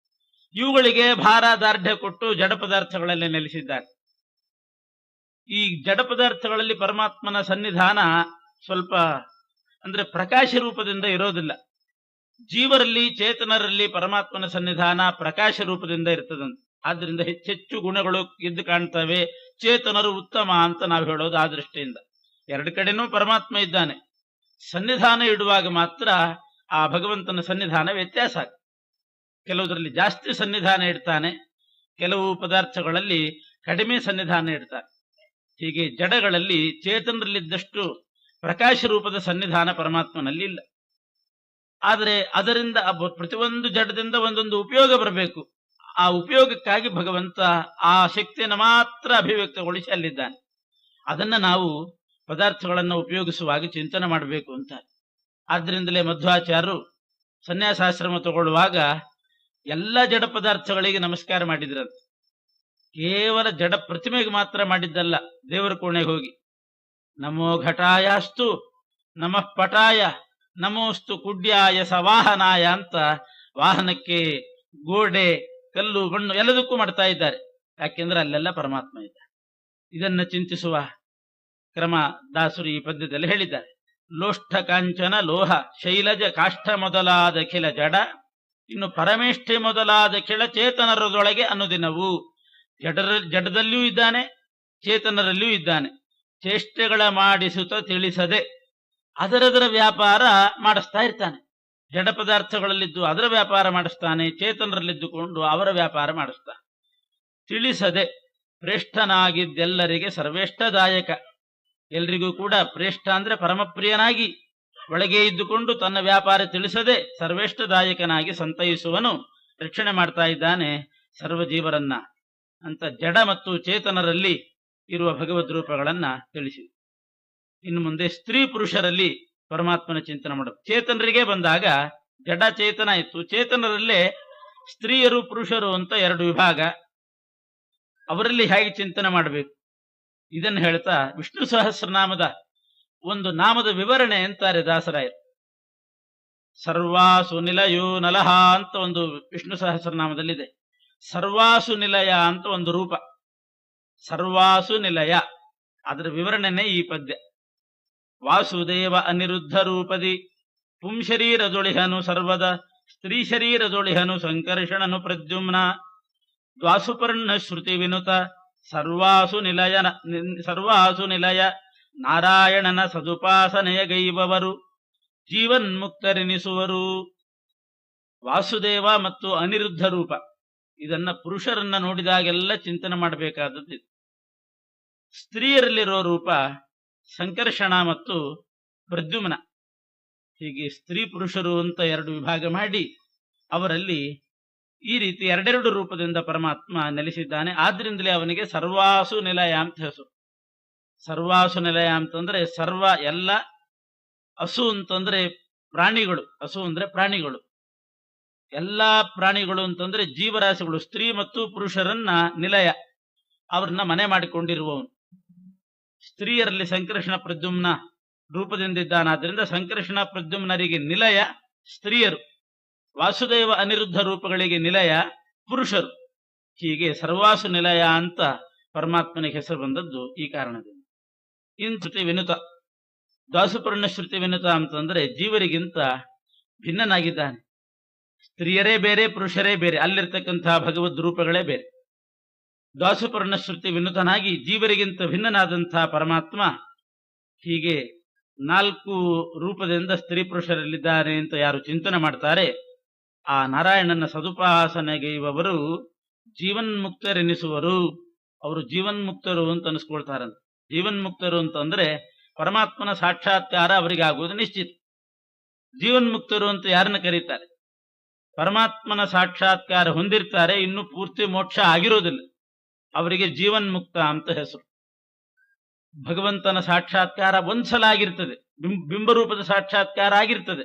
ಇವುಗಳಿಗೆ ಭಾರ, ದಾರ್ಢ್ಯ ಕೊಟ್ಟು ಜಡ ಪದಾರ್ಥಗಳಲ್ಲಿ ನೆಲೆಸಿದ್ದಾನೆ. ಈ ಜಡ ಪದಾರ್ಥಗಳಲ್ಲಿ ಪರಮಾತ್ಮನ ಸನ್ನಿಧಾನ ಸ್ವಲ್ಪ ಅಂದ್ರೆ ಪ್ರಕಾಶ ರೂಪದಿಂದ ಇರೋದಿಲ್ಲ. ಜೀವರಲ್ಲಿ, ಚೇತನರಲ್ಲಿ ಪರಮಾತ್ಮನ ಸನ್ನಿಧಾನ ಪ್ರಕಾಶ ರೂಪದಿಂದ ಇರ್ತದಂತೆ. ಆದ್ರಿಂದ ಹೆಚ್ಚೆಚ್ಚು ಗುಣಗಳು ಎದ್ದು ಕಾಣ್ತವೆ. ಚೇತನರು ಉತ್ತಮ ಅಂತ ನಾವು ಹೇಳೋದು ಆ ದೃಷ್ಟಿಯಿಂದ. ಎರಡು ಕಡೆನೂ ಪರಮಾತ್ಮ ಇದ್ದಾನೆ. ಸನ್ನಿಧಾನ ಇಡುವಾಗ ಮಾತ್ರ ಆ ಭಗವಂತನ ಸನ್ನಿಧಾನ ವ್ಯತ್ಯಾಸ ಆಗ್ತದೆ. ಕೆಲವುದರಲ್ಲಿ ಜಾಸ್ತಿ ಸನ್ನಿಧಾನ ಇಡ್ತಾನೆ, ಕೆಲವು ಪದಾರ್ಥಗಳಲ್ಲಿ ಕಡಿಮೆ ಸನ್ನಿಧಾನ ಇಡ್ತಾನೆ. ಹೀಗೆ ಜಡಗಳಲ್ಲಿ ಚೇತನರಲ್ಲಿದ್ದಷ್ಟು ಪ್ರಕಾಶ ರೂಪದ ಸನ್ನಿಧಾನ ಪರಮಾತ್ಮನಲ್ಲಿ ಇಲ್ಲ. ಆದರೆ ಅದರಿಂದ ಪ್ರತಿಯೊಂದು ಜಡದಿಂದ ಒಂದೊಂದು ಉಪಯೋಗ ಬರಬೇಕು. ಆ ಉಪಯೋಗಕ್ಕಾಗಿ ಭಗವಂತ ಆ ಶಕ್ತಿಯನ್ನು ಮಾತ್ರ ಅಭಿವ್ಯಕ್ತಗೊಳಿಸಿ ಅಲ್ಲಿದ್ದಾನೆ. ಅದನ್ನ ನಾವು ಪದಾರ್ಥಗಳನ್ನು ಉಪಯೋಗಿಸುವಾಗ ಚಿಂತನೆ ಮಾಡಬೇಕು ಅಂತ. ಆದ್ರಿಂದಲೇ ಮಧ್ವಾಚಾರ್ಯರು ಸನ್ಯಾಸಾಶ್ರಮ ತಗೊಳ್ಳುವಾಗ ಎಲ್ಲ ಜಡ ಪದಾರ್ಥಗಳಿಗೆ ನಮಸ್ಕಾರ ಮಾಡಿದ್ರಂತೆ. ಕೇವಲ ಜಡ ಪ್ರತಿಮೆಗೆ ಮಾತ್ರ ಮಾಡಿದ್ದಲ್ಲ. ದೇವರ ಕೋಣೆಗೆ ಹೋಗಿ ನಮೋ ಘಟಾಯಸ್ತು ನಮಃ ಪಟಾಯ ನಮೋಸ್ತು ಕುಡ್ಯಾಯ ಸವಾಹನಾಯ ಅಂತ ವಾಹನಕ್ಕೆ ಗೋಡೆ, ಕಲ್ಲು, ಮಣ್ಣು ಎಲ್ಲದಕ್ಕೂ ಮಾಡ್ತಾ ಇದ್ದಾರೆ. ಯಾಕೆಂದ್ರೆ ಅಲ್ಲೆಲ್ಲ ಪರಮಾತ್ಮ ಇದ್ದಾರೆ. ಇದನ್ನ ಚಿಂತಿಸುವ ಕ್ರಮ ದಾಸರು ಈ ಪದ್ಯದಲ್ಲಿ ಹೇಳಿದ್ದಾರೆ. ಲೋಷ್ಠ ಕಾಂಚನ ಲೋಹ ಶೈಲಜ ಕಾಷ್ಠ ಮೊದಲಾದ ಖಿಲ ಜಡ, ಇನ್ನು ಪರಮೇಷ್ಠೆ ಮೊದಲಾದ ಖಿಳ ಚೇತನರದೊಳಗೆ ಅನುದಿನವು. ಜಡದಲ್ಲಿಯೂ ಇದ್ದಾನೆ, ಚೇತನರಲ್ಲಿಯೂ ಇದ್ದಾನೆ. ಚೇಷ್ಟೆಗಳ ಮಾಡಿಸುತ್ತ ತಿಳಿಸದೆ ಅದರದರ ವ್ಯಾಪಾರ ಮಾಡಿಸ್ತಾ ಇರ್ತಾನೆ. ಜಡ ಪದಾರ್ಥಗಳಲ್ಲಿದ್ದು ಅದರ ವ್ಯಾಪಾರ ಮಾಡಿಸ್ತಾನೆ, ಚೇತನರಲ್ಲಿದ್ದುಕೊಂಡು ಅವರ ವ್ಯಾಪಾರ ಮಾಡಿಸ್ತಾನೆ. ತಿಳಿಸದೆ ಪ್ರೇಷ್ಠನಾಗಿದ್ದೆಲ್ಲರಿಗೆ ಸರ್ವೇಷ್ಟದಾಯಕ, ಎಲ್ರಿಗೂ ಕೂಡ ಪ್ರೇಷ್ಠ ಅಂದ್ರೆ ಪರಮಪ್ರಿಯನಾಗಿ ಒಳಗೆ ಇದ್ದುಕೊಂಡು ತನ್ನ ವ್ಯಾಪಾರ ತಿಳಿಸದೆ ಸರ್ವೇಷ್ಟದಾಯಕನಾಗಿ ಸಂತೈಸುವನು, ರಕ್ಷಣೆ ಮಾಡ್ತಾ ಇದ್ದಾನೆ ಸರ್ವಜೀವರನ್ನ ಅಂತ ಜಡ ಮತ್ತು ಚೇತನರಲ್ಲಿ ಇರುವ ಭಗವದ್ ರೂಪಗಳನ್ನ ತಿಳಿಸಿ. ಇನ್ನು ಮುಂದೆ ಸ್ತ್ರೀ ಪುರುಷರಲ್ಲಿ ಪರಮಾತ್ಮನ ಚಿಂತನೆ ಮಾಡಬೇಕು. ಚೇತನರಿಗೆ ಬಂದಾಗ ಜಡ ಚೇತನ ಇತ್ತು, ಚೇತನರಲ್ಲೇ ಸ್ತ್ರೀಯರು ಪುರುಷರು ಅಂತ ಎರಡು ವಿಭಾಗ. ಅವರಲ್ಲಿ ಹೇಗೆ ಚಿಂತನೆ ಮಾಡಬೇಕು ಇದನ್ನು ಹೇಳ್ತಾ ವಿಷ್ಣು ಸಹಸ್ರನಾಮದ ಒಂದು ನಾಮದ ವಿವರಣೆ ಅಂತಾರೆ ದಾಸರಾಯರು. ಸರ್ವಾಸು ನಿಲಯೋ ನಲಹ ಅಂತ ಒಂದು ವಿಷ್ಣು ಸಹಸ್ರನಾಮದಲ್ಲಿದೆ. ಸರ್ವಾಸು ನಿಲಯ ಅಂತ ಒಂದು ರೂಪ, ಸರ್ವಾಸು ನಿಲಯ, ಅದರ ವಿವರಣೆನೇ ಈ ಪದ್ಯ. ವಾಸುದೇವ ಅನಿರುದ್ಧ ರೂಪದಿ ಪುಂಶರೀರದೊಳಿಹನು ಸರ್ವದ ಸ್ತ್ರೀ ಶರೀರದೊಳಿಹನು ಸಂಕರ್ಷಣನು ಪ್ರದ್ಯುಮ್ನ ದ್ವಾಸುಪರ್ಣ ಶ್ರುತಿ ವಿನುತ ಸರ್ವಾಸು ನಿಲಯ ನಾರಾಯಣನ ಸದುಪಾಸನೆಯ ಗೈಬವರು ಜೀವನ್ಮುಕ್ತರೆನಿಸುವರು. ವಾಸುದೇವ ಮತ್ತು ಅನಿರುದ್ಧ ರೂಪ, ಇದನ್ನ ಪುರುಷರನ್ನ ನೋಡಿದಾಗೆಲ್ಲ ಚಿಂತನೆ ಮಾಡಬೇಕಾದದ್ದು. ಸ್ತ್ರೀಯರಲ್ಲಿರೋ ರೂಪ ಸಂಕರ್ಷಣ ಮತ್ತು ಪ್ರದ್ಯುಮ್ನ. ಹೀಗೆ ಸ್ತ್ರೀ ಪುರುಷರು ಅಂತ ಎರಡು ವಿಭಾಗ ಮಾಡಿ ಅವರಲ್ಲಿ ಈ ರೀತಿ ಎರಡೆರಡು ರೂಪದಿಂದ ಪರಮಾತ್ಮ ನೆಲೆಸಿದ್ದಾನೆ. ಆದ್ರಿಂದಲೇ ಅವನಿಗೆ ಸರ್ವಾಸು ನಿಲಯ ಅಂತ ಹೆಸರು. ಸರ್ವಾಸು ನಿಲಯ ಅಂತಂದ್ರೆ ಸರ್ವ ಎಲ್ಲ, ಹಸು ಅಂತಂದ್ರೆ ಪ್ರಾಣಿಗಳು, ಹಸು ಅಂದ್ರೆ ಪ್ರಾಣಿಗಳು, ಎಲ್ಲಾ ಪ್ರಾಣಿಗಳು ಅಂತಂದ್ರೆ ಜೀವರಾಶಿಗಳು, ಸ್ತ್ರೀ ಮತ್ತು ಪುರುಷರನ್ನ ನಿಲಯ, ಅವ್ರನ್ನ ಮನೆ ಮಾಡಿಕೊಂಡಿರುವವನು. ಸ್ತ್ರೀಯರಲ್ಲಿ ಸಂಕರ್ಷಣ ಪ್ರದ್ಯುಮ್ನ ರೂಪದಿಂದಿದ್ದಾನಾದ್ರಿಂದ ಸಂಕರ್ಷಣ ಪ್ರದ್ಯುಮ್ನರಿಗೆ ನಿಲಯ ಸ್ತ್ರೀಯರು, ವಾಸುದೇವ ಅನಿರುದ್ಧ ರೂಪಗಳಿಗೆ ನಿಲಯ ಪುರುಷರು. ಹೀಗೆ ಸರ್ವಾಸು ನಿಲಯ ಅಂತ ಪರಮಾತ್ಮನಿಗೆ ಹೆಸರು ಬಂದದ್ದು ಈ ಕಾರಣದಿಂದ. ಇನ್ ಶ್ರುತಿ ವಿನುತ, ದಾಸುಪರ್ಣ ಶ್ರುತಿ ವಿನುತ ಅಂತಂದ್ರೆ ಜೀವರಿಗಿಂತ ಭಿನ್ನನಾಗಿದ್ದಾನೆ. ಸ್ತ್ರೀಯರೇ ಬೇರೆ, ಪುರುಷರೇ ಬೇರೆ, ಅಲ್ಲಿರ್ತಕ್ಕಂತಹ ಭಗವದ್ ರೂಪಗಳೇ ಬೇರೆ. ದಾಸುಪರ್ಣ ಶ್ರುತಿ ವಿನುತನಾಗಿ ಜೀವರಿಗಿಂತ ಭಿನ್ನನಾದಂತಹ ಪರಮಾತ್ಮ ಹೀಗೆ 4 ರೂಪದಿಂದ ಸ್ತ್ರೀ ಪುರುಷರಲ್ಲಿದ್ದಾರೆ ಅಂತ ಯಾರು ಚಿಂತನೆ ಮಾಡ್ತಾರೆ, ಆ ನಾರಾಯಣನ ಸದುಪಾಸನೆಗೈವವರು ಜೀವನ್ಮುಕ್ತರೆನಿಸುವರು. ಅವರು ಜೀವನ್ಮುಕ್ತರು ಅಂತ ಅನಿಸ್ಕೊಳ್ತಾರಂತ. ಜೀವನ್ಮುಕ್ತರು ಅಂತಂದ್ರೆ ಪರಮಾತ್ಮನ ಸಾಕ್ಷಾತ್ಕಾರ ಅವರಿಗೆ ಆಗುವುದು ನಿಶ್ಚಿತ. ಜೀವನ್ಮುಕ್ತರು ಅಂತ ಯಾರನ್ನ ಕರೀತಾರೆ? ಪರಮಾತ್ಮನ ಸಾಕ್ಷಾತ್ಕಾರ ಹೊಂದಿರ್ತಾರೆ, ಇನ್ನು ಪೂರ್ತಿ ಮೋಕ್ಷ ಆಗಿರೋದಿಲ್ಲ, ಅವರಿಗೆ ಜೀವನ್ಮುಕ್ತ ಅಂತ ಹೆಸರು. ಭಗವಂತನ ಸಾಕ್ಷಾತ್ಕಾರ ಒಂದ್ಸಲ ಆಗಿರ್ತದೆ, ಬಿಂಬರೂಪದ ಸಾಕ್ಷಾತ್ಕಾರ ಆಗಿರ್ತದೆ,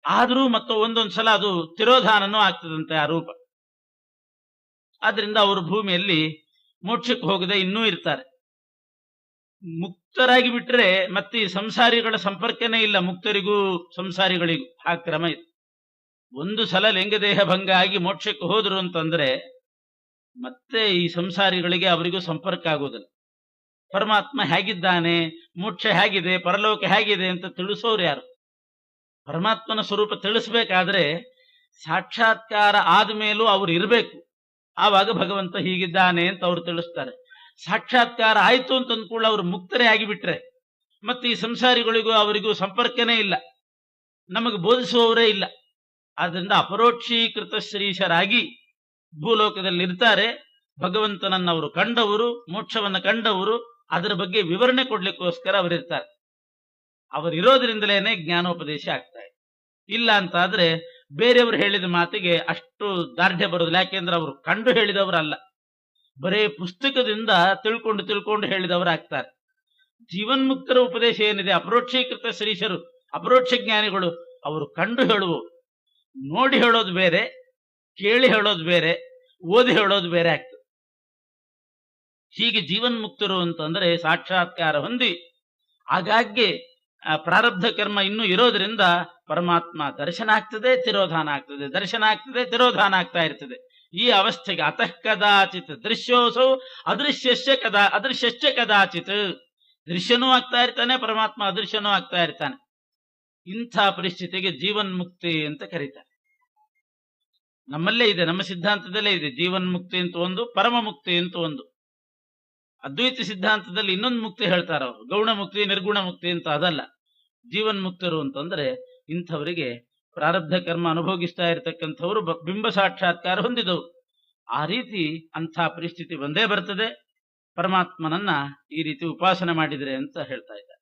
ಆದರೂ ಮತ್ತು ಒಂದೊಂದ್ಸಲ ಅದು ತಿರೋಧಾನನೂ ಆಗ್ತದಂತೆ ಆ ರೂಪ. ಆದ್ರಿಂದ ಅವರು ಭೂಮಿಯಲ್ಲಿ ಮೋಕ್ಷಕ್ಕೆ ಹೋಗದೆ ಇನ್ನೂ ಇರ್ತಾರೆ. ಮುಕ್ತರಾಗಿ ಬಿಟ್ರೆ ಮತ್ತೆ ಈ ಸಂಸಾರಿಗಳ ಸಂಪರ್ಕನೇ ಇಲ್ಲ, ಮುಕ್ತರಿಗೂ ಸಂಸಾರಿಗಳಿಗೂ ಆ ಕ್ರಮ ಇದೆ. ಒಂದು ಸಲ ಲಿಂಗದೇಹ ಭಂಗ ಆಗಿ ಮೋಕ್ಷಕ್ಕೆ ಹೋದ್ರು ಅಂತಂದ್ರೆ ಮತ್ತೆ ಈ ಸಂಸಾರಿಗಳಿಗೆ ಅವರಿಗೂ ಸಂಪರ್ಕ ಆಗೋದಿಲ್ಲ. ಪರಮಾತ್ಮ ಹೇಗಿದ್ದಾನೆ, ಮೋಕ್ಷ ಹೇಗಿದೆ, ಪರಲೋಕ ಹೇಗಿದೆ ಅಂತ ತಿಳಿಸೋರು ಯಾರು? ಪರಮಾತ್ಮನ ಸ್ವರೂಪ ತಿಳಿಸ್ಬೇಕಾದ್ರೆ ಸಾಕ್ಷಾತ್ಕಾರ ಆದ್ಮೇಲೂ ಅವ್ರು ಇರಬೇಕು, ಆವಾಗ ಭಗವಂತ ಹೀಗಿದ್ದಾನೆ ಅಂತ ಅವ್ರು ತಿಳಿಸ್ತಾರೆ. ಸಾಕ್ಷಾತ್ಕಾರ ಆಯ್ತು ಅಂತ ಅಂದ್ಕೊಳ್ಳ ಅವ್ರು ಮುಕ್ತರೇ ಆಗಿಬಿಟ್ರೆ ಮತ್ತೆ ಈ ಸಂಸಾರಿಗಳಿಗೂ ಅವರಿಗೂ ಸಂಪರ್ಕನೇ ಇಲ್ಲ, ನಮಗೆ ಬೋಧಿಸುವವರೇ ಇಲ್ಲ. ಆದ್ರಿಂದ ಅಪರೋಕ್ಷೀಕೃತ ಶ್ರೀಶರಾಗಿ ಭೂಲೋಕದಲ್ಲಿ ಇರ್ತಾರೆ. ಭಗವಂತನನ್ನು ಅವರು ಕಂಡವರು, ಮೋಕ್ಷವನ್ನು ಕಂಡವರು, ಅದರ ಬಗ್ಗೆ ವಿವರಣೆ ಕೊಡ್ಲಿಕ್ಕೋಸ್ಕರ ಅವರಿರ್ತಾರೆ. ಅವರಿರೋದ್ರಿಂದಲೇನೆ ಜ್ಞಾನೋಪದೇಶ ಆಗ್ತಾ ಇದೆ. ಇಲ್ಲ ಅಂತಾದ್ರೆ ಬೇರೆಯವರು ಹೇಳಿದ ಮಾತಿಗೆ ಅಷ್ಟು ದಾರ್ಢ್ಯ ಬರೋದಿಲ್ಲ. ಯಾಕೆಂದ್ರೆ ಅವರು ಕಂಡು ಹೇಳಿದವರಲ್ಲ, ಬರೇ ಪುಸ್ತಕದಿಂದ ತಿಳ್ಕೊಂಡು ಹೇಳಿದವರಾಗ್ತಾರೆ. ಜೀವನ್ಮುಕ್ತರ ಉಪದೇಶ ಏನಿದೆ, ಅಪರೋಕ್ಷೀಕೃತ ಶ್ರೀಶರು, ಅಪರೋಕ್ಷ ಜ್ಞಾನಿಗಳು, ಅವರು ಕಂಡು ಹೇಳುವು. ನೋಡಿ ಹೇಳೋದು ಬೇರೆ, ಕೇಳಿ ಹೇಳೋದು ಬೇರೆ, ಓದಿ ಹೇಳೋದು ಬೇರೆ ಆಗ್ತದೆ. ಹೀಗೆ ಜೀವನ್ಮುಕ್ತರು ಅಂತಂದ್ರೆ ಸಾಕ್ಷಾತ್ಕಾರ ಹೊಂದಿ ಆಗಾಗ್ಗೆ ಪ್ರಾರಬ್ಧ ಕರ್ಮ ಇನ್ನೂ ಇರೋದ್ರಿಂದ ಪರಮಾತ್ಮ ದರ್ಶನ ಆಗ್ತದೆ, ತಿರೋಧಾನ ಆಗ್ತದೆ, ದರ್ಶನ ಆಗ್ತದೆ, ತಿರೋಧಾನ ಆಗ್ತಾ ಇರ್ತದೆ. ಈ ಅವಸ್ಥೆಗೆ ಅತಃ ಕದಾಚಿತ್ ದೃಶ್ಯೋಸೌ ಅದೃಶ್ಯಶ್ಚ ಕದಾಚಿತ್. ದೃಶ್ಯನೂ ಆಗ್ತಾ ಇರ್ತಾನೆ ಪರಮಾತ್ಮ, ಅದೃಶ್ಯನೂ ಆಗ್ತಾ ಇರ್ತಾನೆ. ಇಂಥ ಪರಿಸ್ಥಿತಿಗೆ ಜೀವನ್ಮುಕ್ತಿ ಅಂತ ಕರೀತಾರೆ. ನಮ್ಮಲ್ಲೇ ಇದೆ, ನಮ್ಮ ಸಿದ್ಧಾಂತದಲ್ಲೇ ಇದೆ ಜೀವನ್ಮುಕ್ತಿ ಅಂತ ಒಂದು, ಪರಮ ಮುಕ್ತಿ ಅಂತ ಒಂದು. ಅದ್ವೈತ ಸಿದ್ಧಾಂತದಲ್ಲಿ ಇನ್ನೊಂದು ಮುಕ್ತಿ ಹೇಳ್ತಾರೆ ಅವರು, ಗೌಣ ಮುಕ್ತಿ, ನಿರ್ಗುಣ ಮುಕ್ತಿ ಅಂತ. ಅದಲ್ಲ, ಜೀವನ್ಮುಕ್ತರು ಅಂತಂದ್ರೆ ಇಂಥವರಿಗೆ ಪ್ರಾರಬ್ಧ ಕರ್ಮ ಅನುಭೋಗಿಸ್ತಾ ಇರತಕ್ಕಂಥವ್ರು ಬಿಂಬ ಸಾಕ್ಷಾತ್ಕಾರ ಹೊಂದಿದವರು. ಆ ರೀತಿ ಅಂಥ ಪರಿಸ್ಥಿತಿ ಬಂದೇ ಬರ್ತದೆ ಪರಮಾತ್ಮನನ್ನ ಈ ರೀತಿ ಉಪಾಸನೆ ಮಾಡಿದ್ರೆ ಅಂತ ಹೇಳ್ತಾ ಇದ್ದಾರೆ.